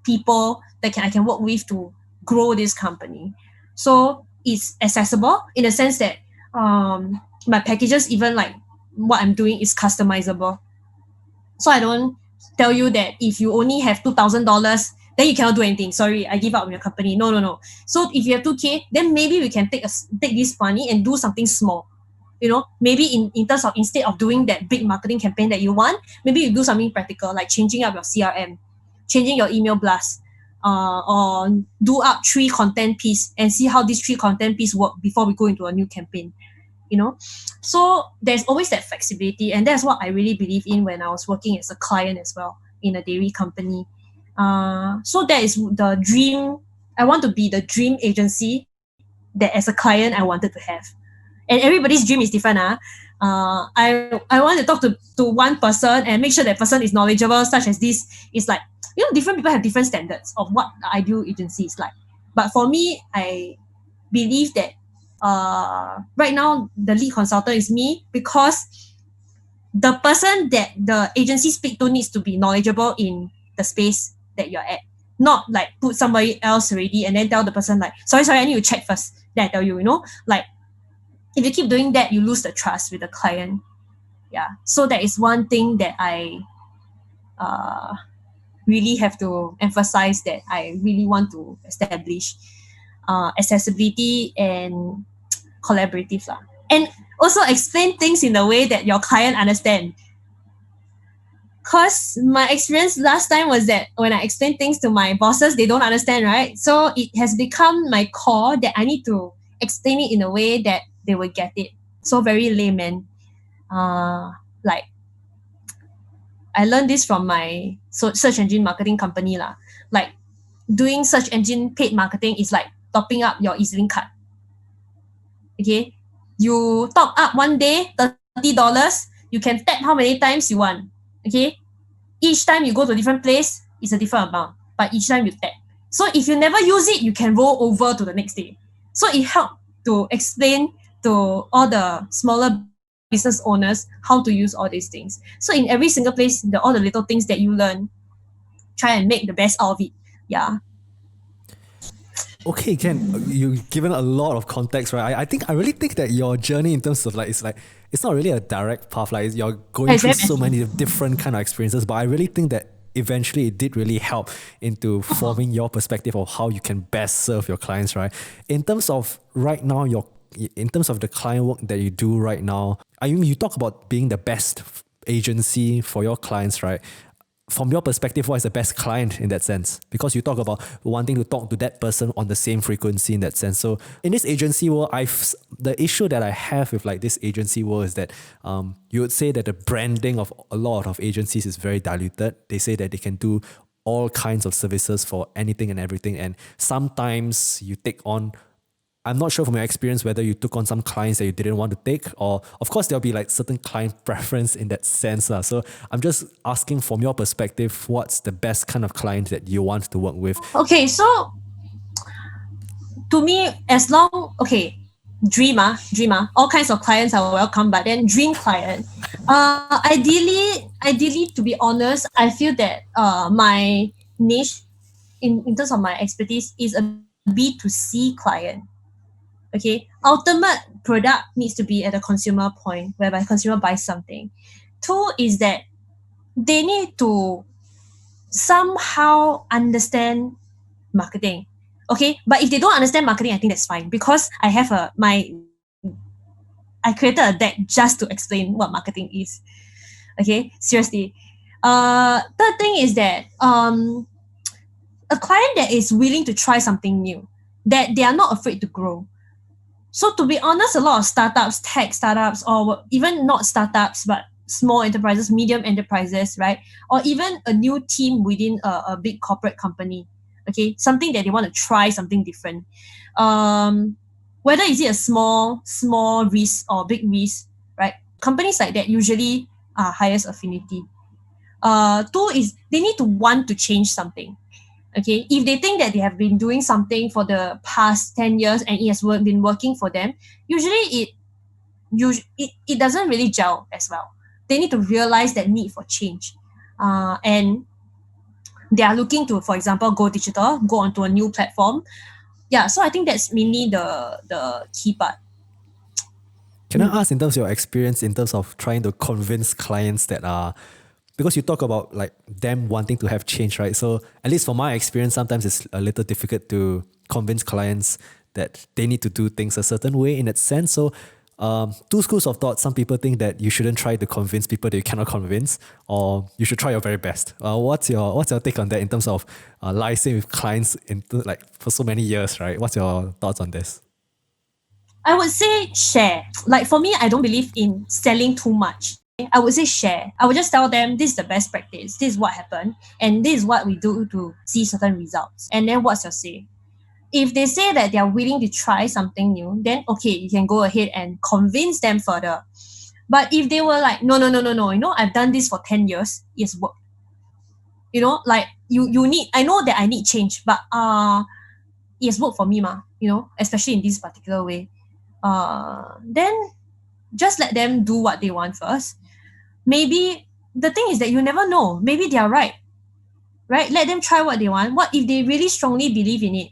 people that I can work with to grow this company. So it's accessible in the sense that my packages, even like what I'm doing, is customizable. So I don't tell you that if you only have $2,000, then you cannot do anything. Sorry, I give up on your company. No. So if you have 2K, then maybe we can take this money and do something small. Maybe in terms of, instead of doing that big marketing campaign that you want, maybe you do something practical, like changing up your CRM, changing your email blast, or do up 3 content piece and see how these 3 content piece work before we go into a new campaign. So there's always that flexibility, and that's what I really believe in when I was working as a client as well in a dairy company. So that is the dream. I want to be the dream agency that as a client I wanted to have. And everybody's dream is different. I want to talk to one person and make sure that person is knowledgeable, such as this. Is like, different people have different standards of what the ideal agency is like. But for me, I believe that right now the lead consultant is me, because the person that the agency speak to needs to be knowledgeable in the space that you're at. Not like put somebody else already and then tell the person like, sorry, I need to check first. Then I tell you, like if you keep doing that, you lose the trust with the client. Yeah. So that is one thing that I really have to emphasize, that I really want to establish accessibility and collaborative lah. And also explain things in a way that your client understand. Because my experience last time was that when I explain things to my bosses, they don't understand, right? So it has become my core that I need to explain it in a way that they will get it. So very layman. Like I learned this from my search engine marketing company lah. Like doing search engine paid marketing is like topping up your EasyLink card. Okay, you top up one day $30. You can tap how many times you want. Okay, each time you go to a different place, it's a different amount, but each time you tap. So if you never use it, you can roll over to the next day. So it helped to explain to all the smaller business owners how to use all these things. So in every single place, all the little things that you learn, try and make the best out of it. Yeah. Okay, Ken, you've given a lot of context, right? I really think that your journey in terms of like, it's not really a direct path. Like you're going through so many different kind of experiences, but I really think that eventually it did really help into forming your perspective of how you can best serve your clients, right? In terms of right now, in terms of the client work that you do right now, you talk about being the best agency for your clients, right? From your perspective, what is the best client in that sense? Because you talk about wanting to talk to that person on the same frequency in that sense. So in this agency world, the issue that I have with like this agency world is that you would say that the branding of a lot of agencies is very diluted. They say that they can do all kinds of services for anything and everything. And sometimes you take on, I'm not sure from your experience whether you took on some clients that you didn't want to take, or of course there'll be like certain client preference in that sense. So I'm just asking from your perspective, what's the best kind of client that you want to work with? Okay, so to me, dream, all kinds of clients are welcome, but then dream client. Ideally, to be honest, I feel that my niche in terms of my expertise is a B2C client. Okay, ultimate product needs to be at a consumer point whereby consumer buys something. Two is that they need to somehow understand marketing. Okay, but if they don't understand marketing, I think that's fine, because I have I created a deck just to explain what marketing is. Okay, seriously. Third thing is that a client that is willing to try something new, that they are not afraid to grow. So to be honest, a lot of startups, tech startups, or even not startups, but small enterprises, medium enterprises, right? Or even a new team within a big corporate company, okay? Something that they want to try, something different. Whether is it a small risk or big risk, right? Companies like that usually are highest affinity. Two is they need to want to change something. Okay, if they think that they have been doing something for the past 10 years and it has been working for them, usually it doesn't really gel as well. They need to realize that need for change. And they are looking to, for example, go digital, go onto a new platform. Yeah, so I think that's mainly the key part. Can I ask, in terms of your experience, in terms of trying to convince clients that are, because you talk about like them wanting to have change, right? So at least from my experience, sometimes it's a little difficult to convince clients that they need to do things a certain way in that sense. So two schools of thought. Some people think that you shouldn't try to convince people that you cannot convince, or you should try your very best. What's your take on that in terms of liaising with clients for so many years, right? What's your thoughts on this? I would say share. Like for me, I don't believe in selling too much. I would say share. I would just tell them this is the best practice. This is what happened, and this is what we do to see certain results. And then what's your say? If they say that they are willing to try something new, then okay, you can go ahead and convince them further. But if they were like, no, I've done this for 10 years, it's worked. Like you need, I know that I need change, but it's worked for me, especially in this particular way. Then just let them do what they want first. Maybe the thing is that you never know. Maybe they are right? Let them try what they want. What if they really strongly believe in it?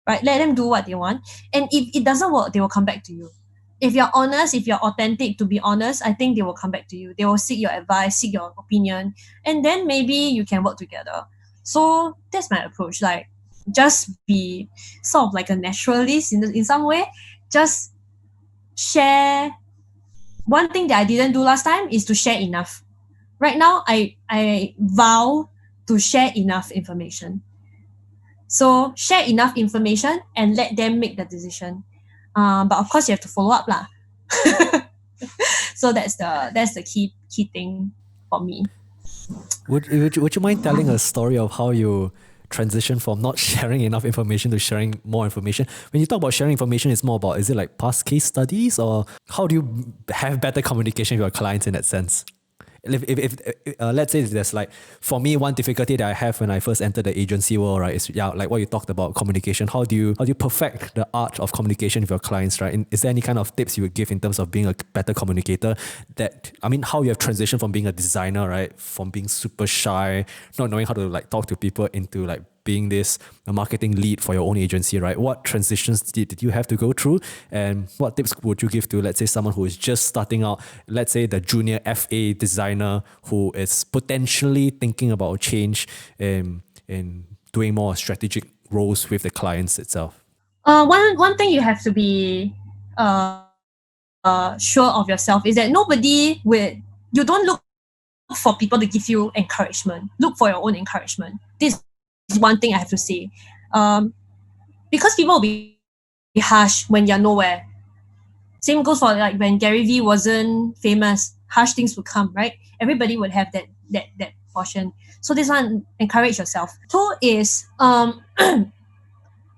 Right? Let them do what they want. And if it doesn't work, they will come back to you. If you're honest, if you're authentic, to be honest, I think they will come back to you. They will seek your advice, seek your opinion, and then maybe you can work together. So that's my approach. Like, just be sort of like a naturalist in some way. Just share. One thing that I didn't do last time is to share enough. Right now, I vow to share enough information. So share enough information and let them make the decision. But of course, you have to follow up lah. So that's the key thing for me. Would you mind telling a story of how you transition from not sharing enough information to sharing more information? When you talk about sharing information, it's more about, is it like past case studies, or how do you have better communication with your clients in that sense? If let's say there's like, for me, one difficulty that I have when I first entered the agency world, right, is like what you talked about, communication. How do you perfect the art of communication with your clients, right? And is there any kind of tips you would give in terms of being a better communicator? How you have transitioned from being a designer, right, from being super shy, not knowing how to like talk to people, into like being a marketing lead for your own agency, right? What transitions did you have to go through? And what tips would you give to, let's say, someone who is just starting out, let's say the junior FA designer who is potentially thinking about change in doing more strategic roles with the clients itself? One thing you have to be sure of yourself is that you don't look for people to give you encouragement. Look for your own encouragement. This is one thing I have to say. Because people will be harsh when you're nowhere. Same goes for like when Gary Vee wasn't famous, harsh things would come, right? Everybody would have that portion. So this one, encourage yourself. Two is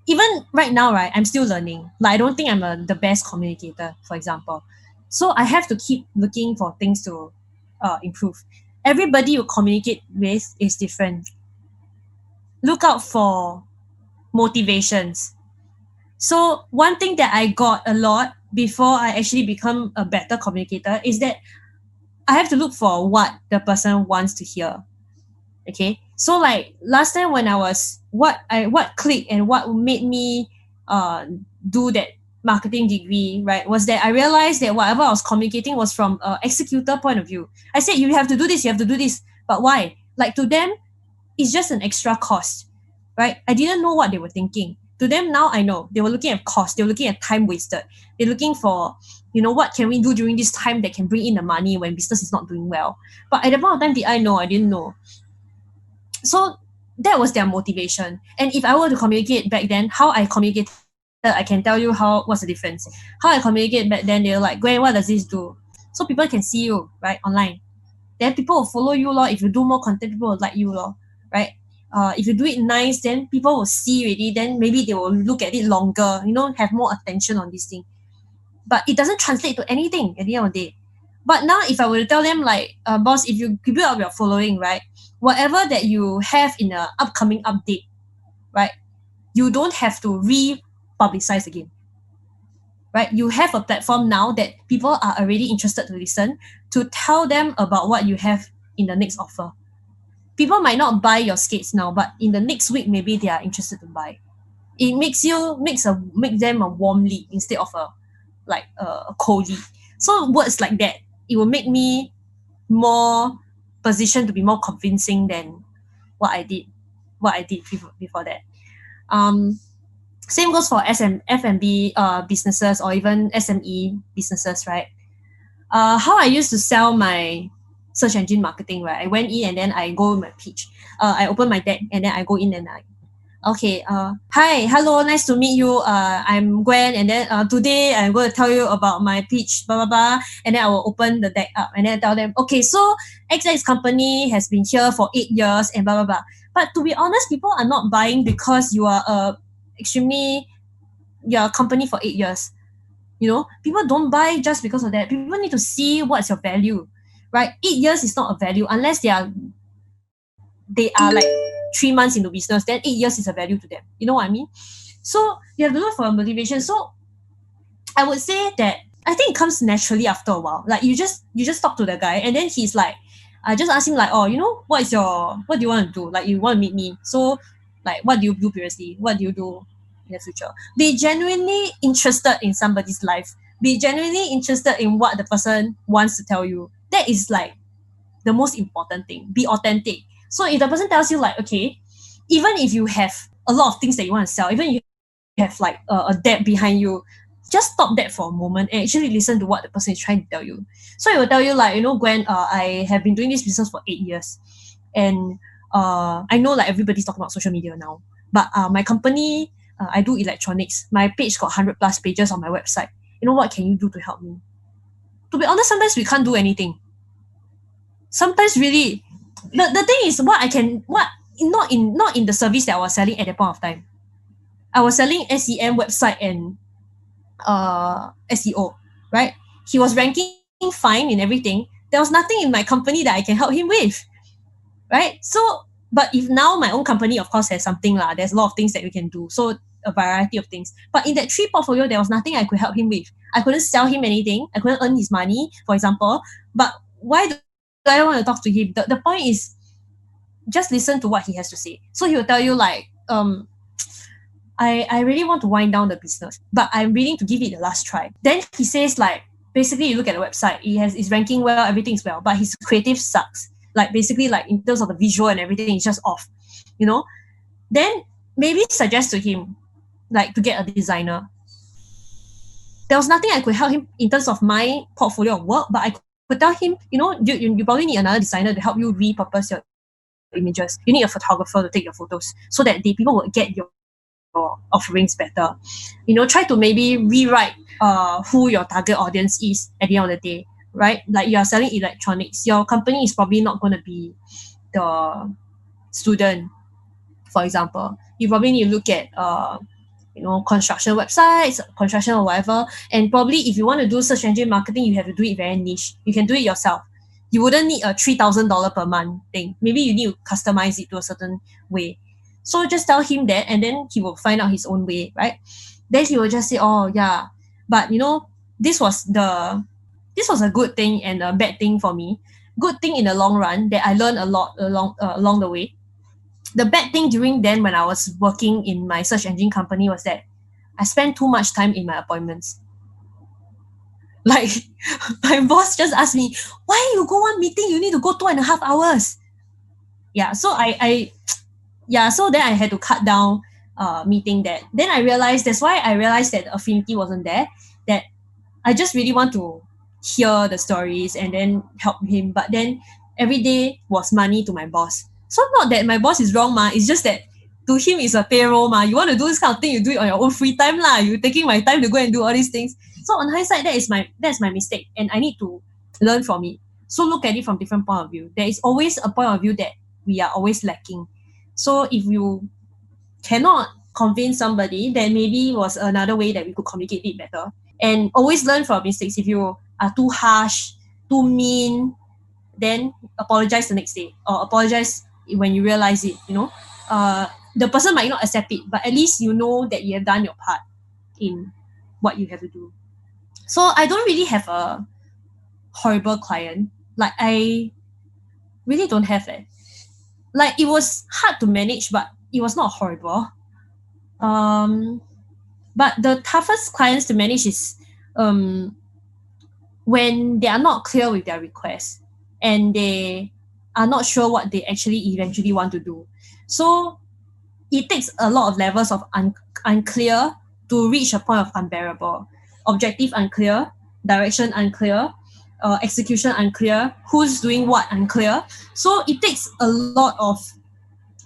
even right now, right, I'm still learning. Like, I don't think I'm the best communicator, for example. So I have to keep looking for things to improve. Everybody you communicate with is different. Look out for motivations. So one thing that I got a lot before I actually become a better communicator is that I have to look for what the person wants to hear. Okay, so like last time when I was what clicked and what made me do that marketing degree, right, was that I realized that whatever I was communicating was from an executor point of view. I said, you have to do this, but why? Like, to them, it's just an extra cost, right? I didn't know what they were thinking. To them now, I know. They were looking at cost. They were looking at time wasted. They're looking for, what can we do during this time that can bring in the money when business is not doing well. But at the point of time, did I know? I didn't know. So that was their motivation. And if I were to communicate back then, how I communicated, I can tell you what's the difference. How I communicate back then, they're like, Gwen, what does this do? So people can see you, right, online. Then people will follow you, lor. If you do more content, people will like you, lor, right? If you do it nice, then people will see already. Then maybe they will look at it longer, have more attention on this thing. But it doesn't translate to anything at the end of the day. But now, if I were to tell them, like, boss, if you build up your following, right, whatever that you have in an upcoming update, right, you don't have to re-publicize again. Right? You have a platform now that people are already interested to listen, to tell them about what you have in the next offer. People might not buy your skates now, but in the next week, maybe they are interested to buy. It makes them a warm lead instead of a cold lead. So words like that, it will make me more positioned to be more convincing than what I did before that. Same goes for F&B businesses or even SME businesses, right? How I used to sell my search engine marketing, right? I went in and then I go with my pitch. I open my deck and then I go in and Okay, hi, hello, nice to meet you. I'm Gwen, and then today I'm going to tell you about my pitch, blah, blah, blah. And then I will open the deck up and then tell them, okay, so XX company has been here for 8 years and blah, blah, blah. But to be honest, people are not buying because you are you're a company for 8 years. You know, people don't buy just because of that. People need to see what's your value, right? 8 years is not a value unless they are like 3 months into business. Then 8 years is a value to them. You know what I mean? So you have to look for a motivation. So I would say that I think it comes naturally after a while. Like you just talk to the guy, and then he's like, I just ask him like, oh, what do you want to do? Like you want to meet me. So like what do you do previously? What do you do in the future? Be genuinely interested in somebody's life. Be genuinely interested in what the person wants to tell you. That is like the most important thing. Be authentic. So if the person tells you like, okay, even if you have a lot of things that you want to sell, even if you have like a debt behind you, just stop that for a moment and actually listen to what the person is trying to tell you. So it will tell you like, Gwen, I have been doing this business for 8 years, and I know like everybody's talking about social media now, but my company, I do electronics. My page got 100 plus pages on my website. What can you do to help me? To be honest, sometimes we can't do anything. Sometimes really, the thing is not in the service that I was selling at that point of time. I was selling SEM website and SEO, right? He was ranking fine in everything. There was nothing in my company that I can help him with, right? So, but if now my own company, of course, has something lah. There's a lot of things that we can do. So a variety of things. But in that 3 portfolio, there was nothing I could help him with. I couldn't sell him anything. I couldn't earn his money, for example. But why do I want to talk to him? The point is just listen to what he has to say. So he will tell you like, I really want to wind down the business, but I'm willing to give it a last try. Then he says like, basically you look at the website, it's ranking well, everything's well, but his creative sucks. Like basically like in terms of the visual and everything, it's just off, Then maybe suggest to him like to get a designer. There was nothing I could help him in terms of my portfolio of work, but I could tell him, you probably need another designer to help you repurpose your images. You need a photographer to take your photos so that the people will get your offerings better. Try to maybe rewrite who your target audience is at the end of the day, right? Like you are selling electronics, your company is probably not going to be the student, for example. You probably need to look at construction websites, construction or whatever. And probably if you want to do search engine marketing, you have to do it very niche. You can do it yourself. You wouldn't need a $3,000 per month thing. Maybe you need to customize it to a certain way. So just tell him that, and then he will find out his own way, right? Then he will just say, oh yeah, but this was a good thing and a bad thing for me. Good thing in the long run that I learned a lot along the way. The bad thing during then when I was working in my search engine company was that I spent too much time in my appointments. Like my boss just asked me, why you go one meeting, you need to go 2.5 hours. Yeah, so so then I had to cut down meeting that. Then that's why I realized that the affinity wasn't there, that I just really want to hear the stories and then help him. But then every day was money to my boss. So not that my boss is wrong, it's just that to him it's a payroll, You want to do this kind of thing, you do it on your own free time lah. You taking my time to go and do all these things. So on hindsight, that's my mistake, and I need to learn from it. So look at it from different point of view. There is always a point of view that we are always lacking. So if you cannot convince somebody, then maybe was another way that we could communicate it better. And always learn from mistakes. If you are too harsh, too mean, then apologize the next day, or apologize when you realize it. The person might not accept it, but at least you know that you have done your part in what you have to do. So I don't really have a horrible client. Like I really don't have it. Like it was hard to manage, but it was not horrible. But the toughest clients to manage is when they are not clear with their requests and they are not sure what they actually eventually want to do. So it takes a lot of levels of unclear to reach a point of unbearable. Objective unclear, direction unclear, execution unclear, who's doing what unclear. So it takes a lot of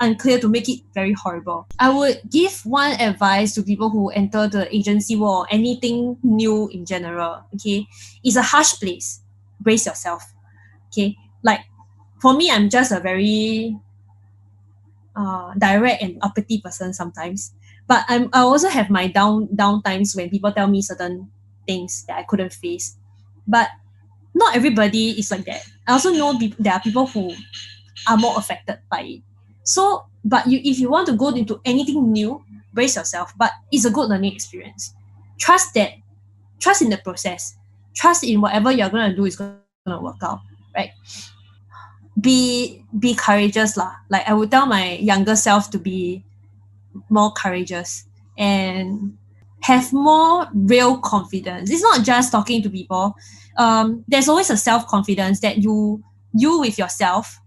unclear to make it very horrible. I would give one advice to people who enter the agency world or anything new in general. Okay, it's a harsh place. Brace yourself. Okay, like for me, I'm just a very direct and uppity person sometimes. But I also have my down times when people tell me certain things that I couldn't face. But not everybody is like that. I also know there are people who are more affected by it. So, but if you want to go into anything new, brace yourself. But it's a good learning experience. Trust in the process. Trust in whatever you're gonna do is gonna work out, right? Be courageous lah. Like I would tell my younger self to be more courageous and have more real confidence. It's not just talking to people. There's always a self-confidence that you with yourself,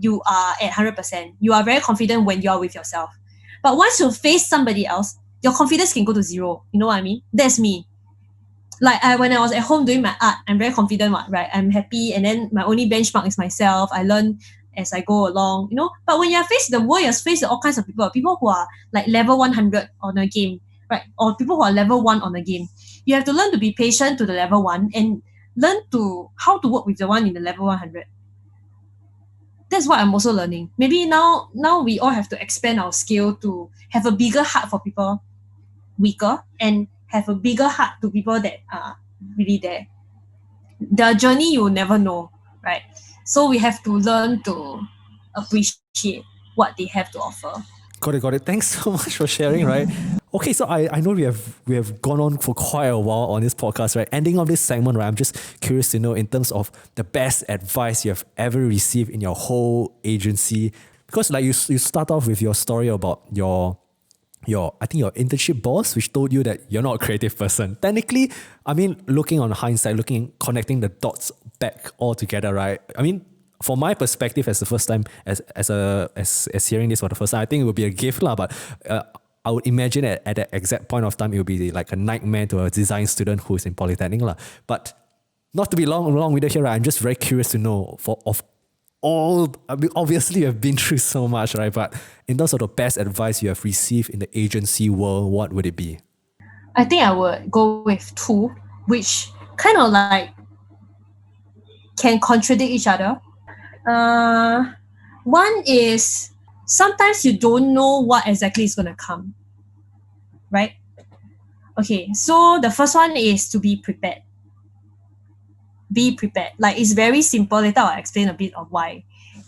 you are at 100%. You are very confident when you are with yourself. But once you face somebody else, your confidence can go to zero. You know what I mean? That's me. Like when I was at home doing my art, I'm very confident, right? I'm happy, and then my only benchmark is myself. I learn as I go along, you know. But when you're faced the world, you're faced with all kinds of people who are like level 100 on a game, right? Or people who are level 1 on a game. You have to learn to be patient to the level 1 and learn to how to work with the one in the level 100. That's what I'm also learning. Maybe now we all have to expand our skill to have a bigger heart for people weaker and have a bigger heart to people that are really there. The journey you will never know, right? So we have to learn to appreciate what they have to offer. Got it. Thanks so much for sharing, right? Okay, so I know we have gone on for quite a while on this podcast, right? Ending of this segment, right? I'm just curious to know in terms of the best advice you have ever received in your whole agency, because like you start off with your story about your I think your internship boss, which told you that you're not a creative person. Technically, I mean, looking on hindsight, connecting the dots back all together, right? I mean, from my perspective, as the first time, as hearing this for the first time, I think it would be a gift lah. But I would imagine at that exact point of time, it would be like a nightmare to a design student who is in Polytechnic lah. But not to be long with it here, right? I'm just very curious to know obviously you have been through so much, right? But in terms of the best advice you have received in the agency world, what would it be? I think I would go with two, which kind of like can contradict each other. One is sometimes you don't know what exactly is going to come, right? Okay, so the first one is to be prepared. Be prepared. Like it's very simple. Later I'll explain a bit of why.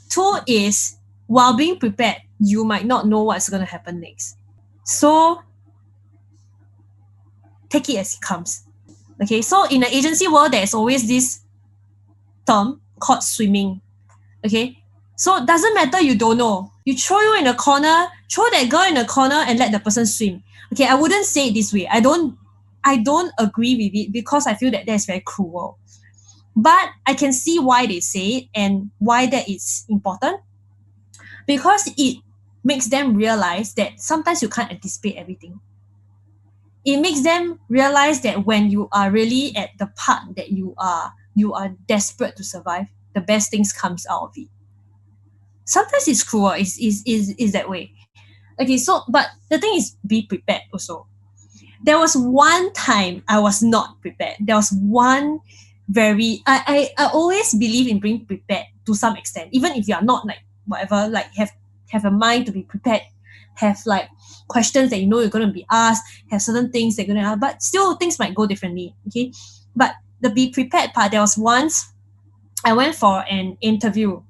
Two is while being prepared, you might not know what's going to happen next. So take it as it comes. Okay, so in the agency world, there's always this term called swimming. Okay, so it doesn't matter you don't know. You throw you in a corner, throw that girl in a corner and let the person swim. Okay, I wouldn't say it this way. I don't agree with it because I feel that that's very cruel. But I can see why they say it and why that is important. Because it makes them realize that sometimes you can't anticipate everything. It makes them realize that when you are really at the part that you are desperate to survive, the best things comes out of it. Sometimes it's cruel, is that way. Okay, so but the thing is be prepared also. There was one time I was not prepared. There was one I always believe in being prepared to some extent, even if you are not like whatever, like have a mind to be prepared, have like questions that you know you're going to be asked, have certain things that you're going to ask, but still things might go differently. Okay, but the be prepared part, there was once I went for an interview.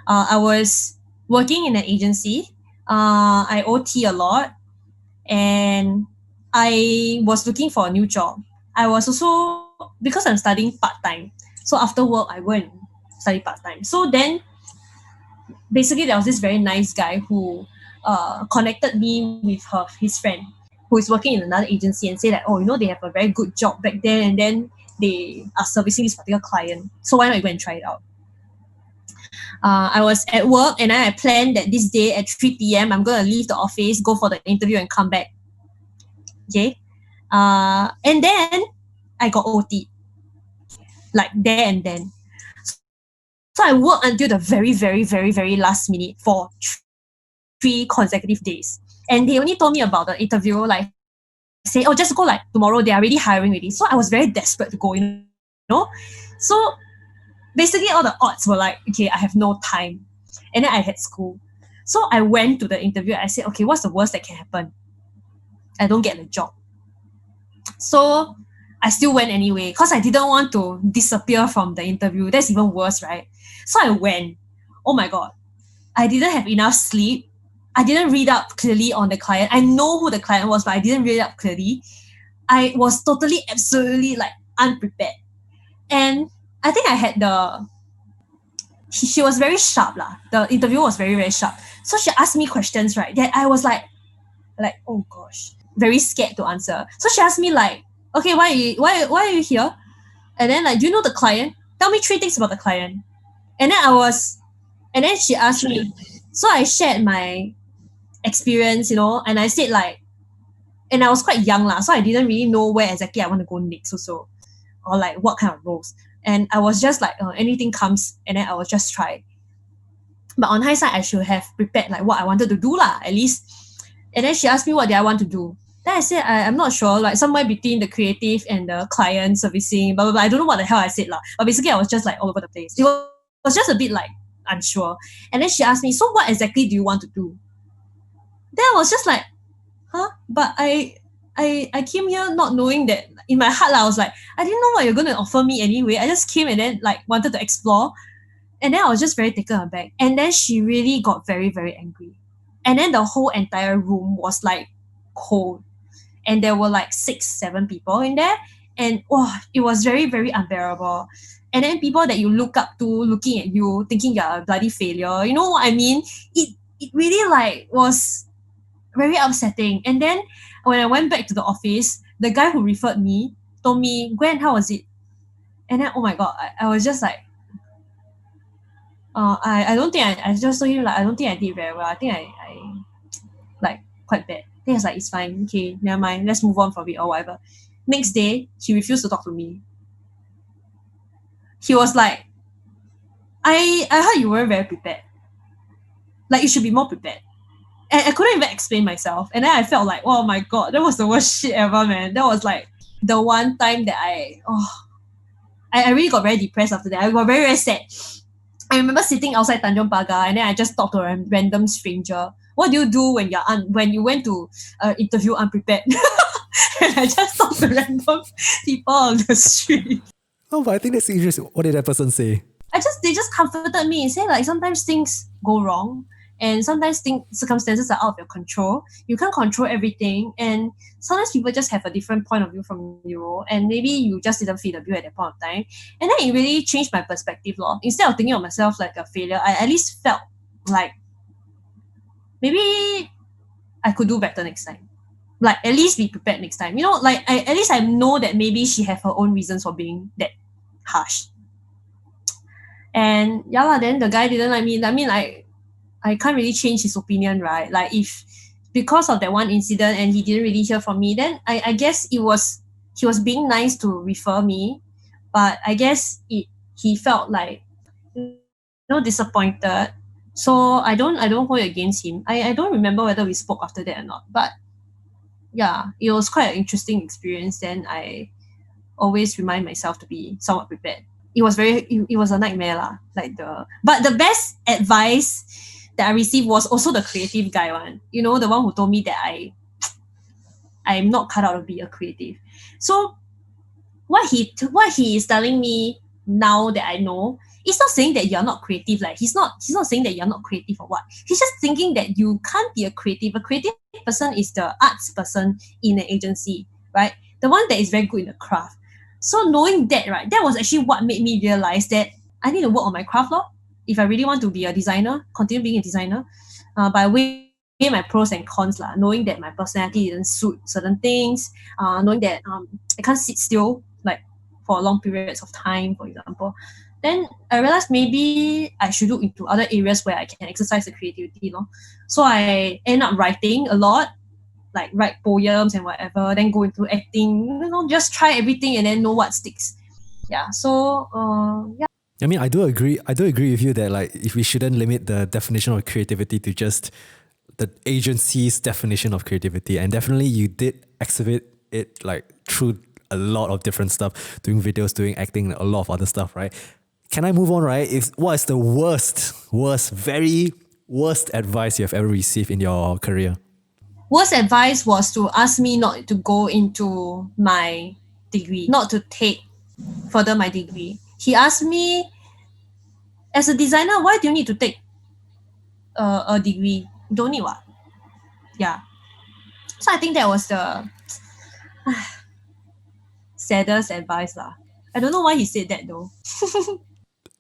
I was working in an agency. I OT a lot, and I was looking for a new job. I was also, because I'm studying part-time, so after work I go and study part-time. So then basically there was this very nice guy who connected me with his friend who is working in another agency and say that, oh, you know, they have a very good job back there and then they are servicing this particular client, so why not you go and try it out. I was at work and I planned that this day at 3 p.m. I'm going to leave the office, go for the interview and come back. Okay. And then I got OT. Like there and then. So I worked until the very, very, very, very last minute for 3 consecutive days. And they only told me about the interview, like, say, oh, just go like tomorrow, they are already hiring already. So I was very desperate to go, you know. So basically all the odds were like, okay, I have no time. And then I had school. So I went to the interview. I said, okay, what's the worst that can happen? I don't get the job. So I still went anyway because I didn't want to disappear from the interview. That's even worse, right? So I went. Oh my God. I didn't have enough sleep. I didn't read up clearly on the client. I know who the client was, but I didn't read up clearly. I was totally, absolutely like unprepared. And I think I had she was very sharp lah. The interview was very, very sharp. So she asked me questions, right? That I was like, oh gosh, very scared to answer. So she asked me like, okay, why are you here? And then like, do you know the client? Tell me 3 things about the client. And then she asked me. So I shared my experience, and I said like, and I was quite young lah, so I didn't really know where exactly I want to go next also, or like what kind of roles. And I was just like, anything comes, and then I will just try. But on hindsight, I should have prepared like what I wanted to do lah, at least. And then she asked me what did I want to do. Then I said, I'm not sure, like somewhere between the creative and the client servicing, blah, blah, blah. I don't know what the hell I said lah. But basically, I was just like all over the place. It was just a bit like unsure. And then she asked me, so what exactly do you want to do? Then I was just like, huh? But I came here not knowing that. In my heart, I was like, I didn't know what you're going to offer me anyway. I just came and then like wanted to explore. And then I was just very taken aback. And then she really got very, very angry. And then the whole entire room was like cold. And there were like 6, 7 people in there. And it was very, very unbearable. And then people that you look up to, looking at you, thinking you're a bloody failure. You know what I mean? It really like was very upsetting. And then when I went back to the office, the guy who referred me told me, Gwen, how was it? And then, oh my God, I was just like, I don't think I just told him like, I don't think I did very well. I think I like quite bad. Then I was like, it's fine. Okay, never mind. Let's move on from it or whatever. Next day, he refused to talk to me. He was like, I heard you weren't very prepared. Like, you should be more prepared. And I couldn't even explain myself. And then I felt like, oh my God, that was the worst shit ever, man. That was like the one time that I really got very depressed after that. I got very, very sad. I remember sitting outside Tanjong Pagar and then I just talked to a random stranger. What do you do when you went to interview unprepared? And I just talked to random people on the street. Oh, but I think that's interesting. What did that person say? They just comforted me and said like sometimes things go wrong and sometimes circumstances are out of your control. You can't control everything, and sometimes people just have a different point of view from you, and maybe you just didn't fit the bill at that point of time. And then it really changed my perspective. Instead of thinking of myself like a failure, I at least felt like maybe I could do better next time. Like at least be prepared next time. Like at least I know that maybe she have her own reasons for being that harsh. And then the guy didn't like me. I mean, like, I can't really change his opinion, right? Like, if because of that one incident and he didn't really hear from me, then I guess he was being nice to refer me, but I guess he felt like disappointed. So I don't hold it against him. I don't remember whether we spoke after that or not, but yeah, it was quite an interesting experience. Then I always remind myself to be somewhat prepared. It was a nightmare lah. But the best advice that I received was also the creative guy one. The one who told me that I'm not cut out to be a creative. So what he is telling me now that I know, it's not saying that you're not creative. Like he's not saying that you're not creative or what. He's just thinking that you can't be a creative. A creative person is the arts person in an agency, right? The one that is very good in the craft. So knowing that, right, that was actually what made me realize that I need to work on my craft if I really want to be a designer, continue being a designer, by weighing my pros and cons, knowing that my personality didn't suit certain things, knowing that I can't sit still like for long periods of time, for example. Then I realized maybe I should look into other areas where I can exercise the creativity. So I end up writing a lot, like write poems and whatever, then go into acting, just try everything and then know what sticks. Yeah. So yeah. I mean, I do agree with you that like if we shouldn't limit the definition of creativity to just the agency's definition of creativity, and definitely you did exhibit it like through a lot of different stuff, doing videos, doing acting, a lot of other stuff, right? Can I move on, right? What is the very worst advice you have ever received in your career? Worst advice was to ask me not to go into my degree, not to take further my degree. He asked me, as a designer, why do you need to take a degree? Don't need what? Yeah. So I think that was the saddest advice lah. I don't know why he said that though.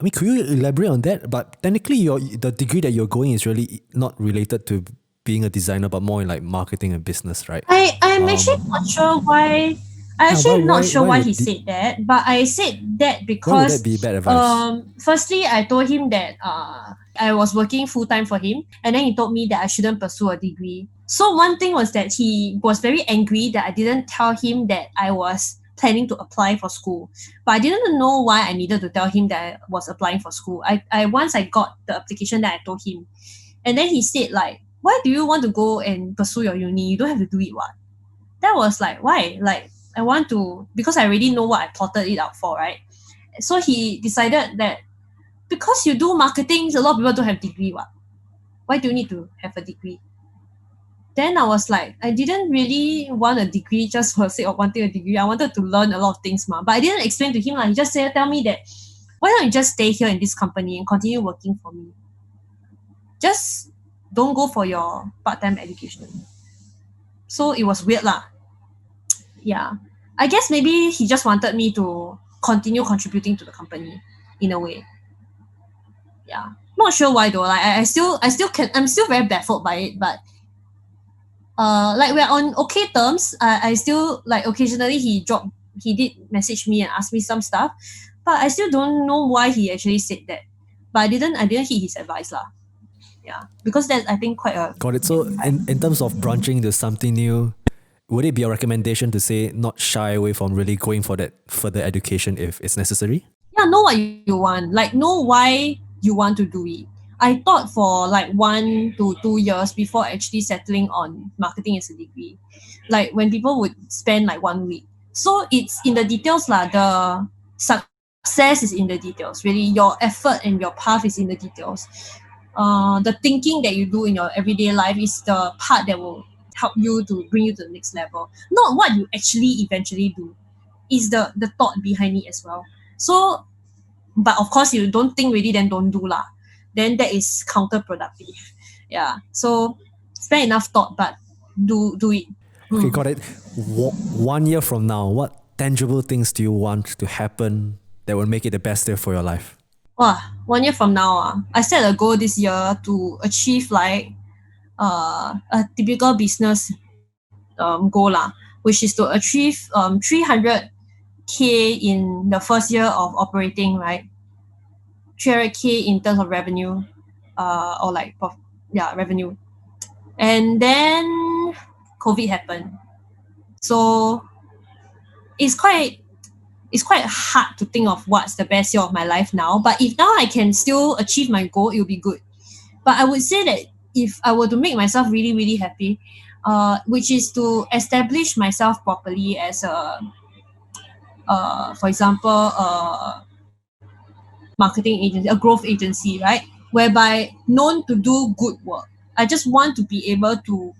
I mean, could you elaborate on that? But technically, the degree that you're going is really not related to being a designer, but more in like marketing and business, right? I'm actually not sure why. I'm actually not sure why he would said that, but I said that why would because that be bad advice? firstly I told him that I was working full time for him, and then he told me that I shouldn't pursue a degree. So one thing was that he was very angry that I didn't tell him that I was planning to apply for school. But I didn't know why I needed to tell him that I was applying for school. I once I got the application that I told him. And then he said like, why do you want to go and pursue your uni? You don't have to do it what? That was like, why? Like I want to, because I already know what I plotted it out for, right? So he decided that because you do marketing, a lot of people don't have degree what? Why do you need to have a degree? Then I was like, I didn't really want a degree just for the sake of wanting a degree. I wanted to learn a lot of things, but I didn't explain to him. Like, he just said, tell me that, why don't you just stay here in this company and continue working for me? Just don't go for your part-time education. So it was weird lah. Yeah. I guess maybe he just wanted me to continue contributing to the company in a way. Yeah. Not sure why though. Like I'm still very baffled by it, but like we're on okay terms. I still like occasionally he did message me and ask me some stuff, but I still don't know why he actually said that. But I didn't heed his advice lah. Yeah, because that's I think quite a Got it. So in terms of branching to something new, would it be a recommendation to say not shy away from really going for that further education if it's necessary? Yeah, know what you want. Like know why you want to do it. I thought for like 1 to 2 years before actually settling on marketing as a degree. Like when people would spend like 1 week. So it's in the details lah. The success is in the details. Really, your effort and your path is in the details. The thinking that you do in your everyday life is the part that will help you to bring you to the next level. Not what you actually eventually do. Is the thought behind it as well. So, but of course, you don't think really, then don't do lah. Then that is counterproductive. Yeah. So spend enough thought, but do it. Okay, got it. 1 year from now, what tangible things do you want to happen that will make it the best year for your life? 1 year from now, I set a goal this year to achieve like a typical business goal lah, which is to achieve 300K in the first year of operating, right? 300K in terms of revenue, or like revenue, and then COVID happened, so it's quite hard to think of what's the best year of my life now. But if now I can still achieve my goal, it will be good. But I would say that if I were to make myself really, really happy, which is to establish myself properly as a, for example, marketing agency, a growth agency, right? Whereby known to do good work. I just want to be able to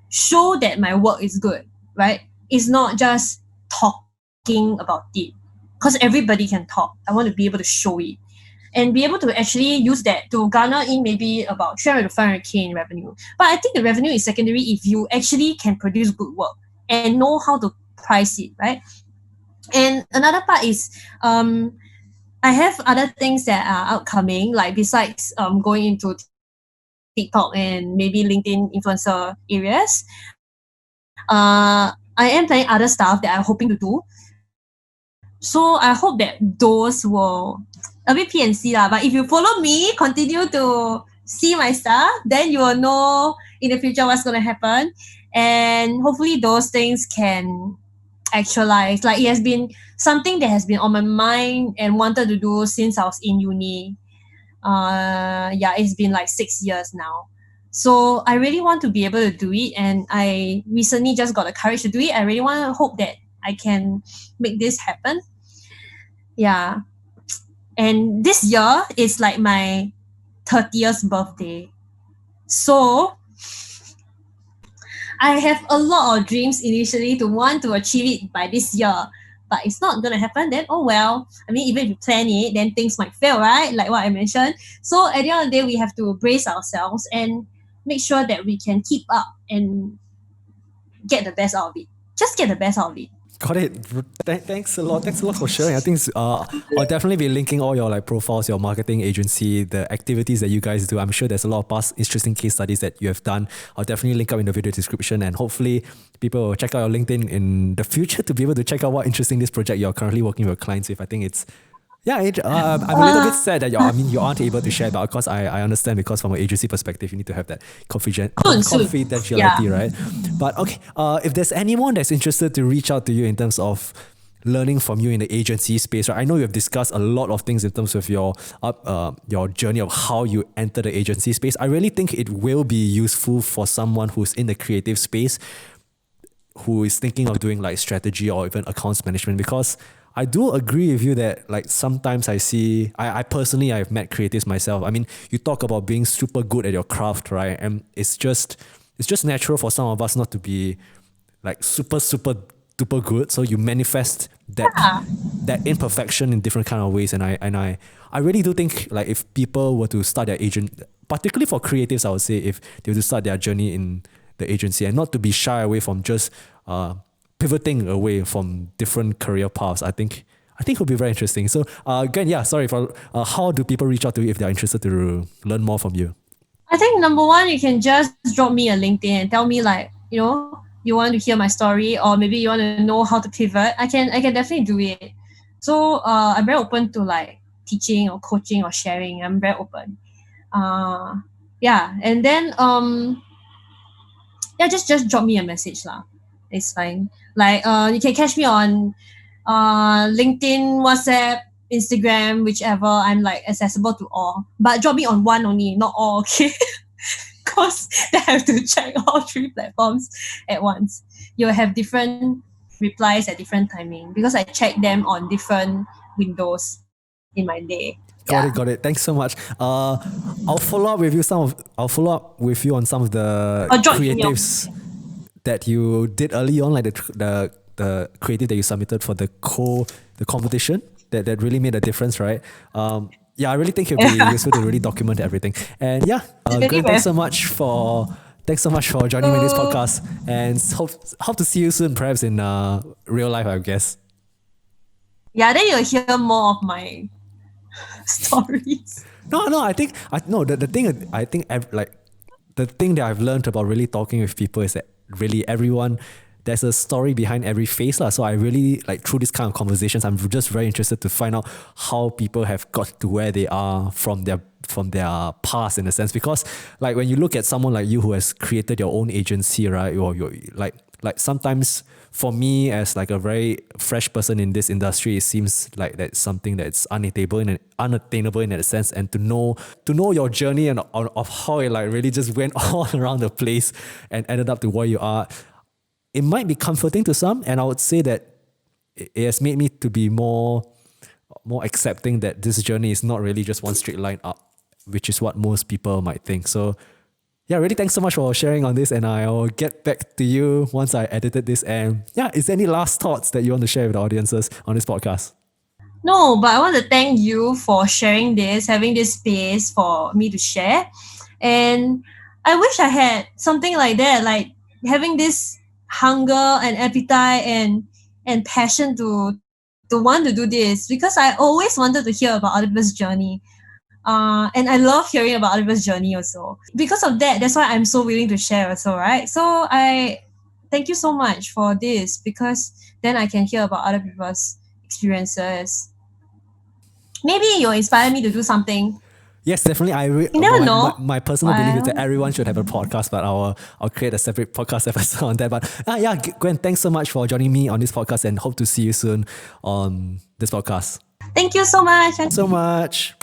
show that my work is good, right? It's not just talking about it, because everybody can talk. I want to be able to show it and be able to actually use that to garner in maybe about 300 to 500K in revenue. But I think the revenue is secondary if you actually can produce good work and know how to price it, right? And another part is I have other things that are upcoming, like besides going into TikTok and maybe LinkedIn influencer areas. I am planning other stuff that I'm hoping to do. So I hope that those will a bit PNC lah. But if you follow me, continue to see my stuff, then you will know in the future what's gonna happen. And hopefully those things can actualize. Like it has been something that has been on my mind and wanted to do since I was in uni. It's been like 6 years now. So I really want to be able to do it, and I recently just got the courage to do it. I really want to hope that I can make this happen. Yeah. And this year is like my 30th birthday. So I have a lot of dreams initially to want to achieve it by this year. But it's not gonna happen, then oh well. I mean, even if you plan it, then things might fail, right? Like what I mentioned. So at the end of the day, we have to brace ourselves and make sure that we can keep up and get the best out of it. Just get the best out of it. Got it. Thanks a lot. Thanks a lot for sharing. I think I'll definitely be linking all your like profiles, your marketing agency, the activities that you guys do. I'm sure there's a lot of past interesting case studies that you have done. I'll definitely link up in the video description, and hopefully people will check out your LinkedIn in the future to be able to check out what interesting this project you're currently working with clients with. I think it's I'm a little bit sad that you aren't able to share, but of course I understand, because from an agency perspective, you need to have that confidentiality, right? But okay, if there's anyone that's interested to reach out to you in terms of learning from you in the agency space, right? I know you've discussed a lot of things in terms of your journey of how you enter the agency space. I really think it will be useful for someone who's in the creative space, who is thinking of doing like strategy or even accounts management, because I do agree with you that like sometimes I personally, I've met creatives myself. I mean, you talk about being super good at your craft, right? And it's just natural for some of us not to be like super duper good. So you manifest that imperfection in different kind of ways. And I really do think like if people were to start their agent, particularly for creatives, I would say if they were to start their journey in the agency, and not to be shy away from just pivoting away from different career paths, I think it would be very interesting. So again, how do people reach out to you if they're interested to learn more from you? I think number one, you can just drop me a LinkedIn and tell me like, you want to hear my story, or maybe you want to know how to pivot. I can definitely do it. So I'm very open to like teaching or coaching or sharing. I'm very open. And then just drop me a message lah. It's fine. Like you can catch me on LinkedIn, WhatsApp, Instagram, whichever. I'm like accessible to all. But drop me on one only, not all, okay? Because they have to check all 3 platforms at once. You'll have different replies at different timing, because I check them on different windows in my day. Got it. Thanks so much. I'll follow up with you on some of the creatives that you did early on, like the creative that you submitted for the competition that really made a difference, right? I really think it'll be useful to really document everything. And Gwen, thanks so much for joining me in this podcast, and hope to see you soon, perhaps in real life, I guess. Yeah, then you'll hear more of my stories. The thing that I've learned about really talking with people is that really there's a story behind every face lah. So I really like, through this kind of conversations, I'm just very interested to find out how people have got to where they are from their past, in a sense, because like when you look at someone like you who has created your own agency, right, or you're like sometimes for me as like a very fresh person in this industry, it seems like that's something that's unattainable in that sense. And to know your journey and of how it like really just went all around the place and ended up to where you are, it might be comforting to some. And I would say that it has made me to be more accepting that this journey is not really just one straight line up, which is what most people might think. So really thanks so much for sharing on this, and I'll get back to you once I edited this. And is there any last thoughts that you want to share with the audiences on this podcast? No, but I want to thank you for sharing this, having this space for me to share. And I wish I had something like that, like having this hunger and appetite and passion to want to do this, because I always wanted to hear about other people's journey. And I love hearing about other people's journey also. Because of that, that's why I'm so willing to share also, right? So I thank you so much for this, because then I can hear about other people's experiences. Maybe you'll inspire me to do something. Yes, definitely. You never know. My personal belief is that everyone should have a podcast, but I'll create a separate podcast episode on that. But Gwen, thanks so much for joining me on this podcast, and hope to see you soon on this podcast. Thank you so much. Thanks so much.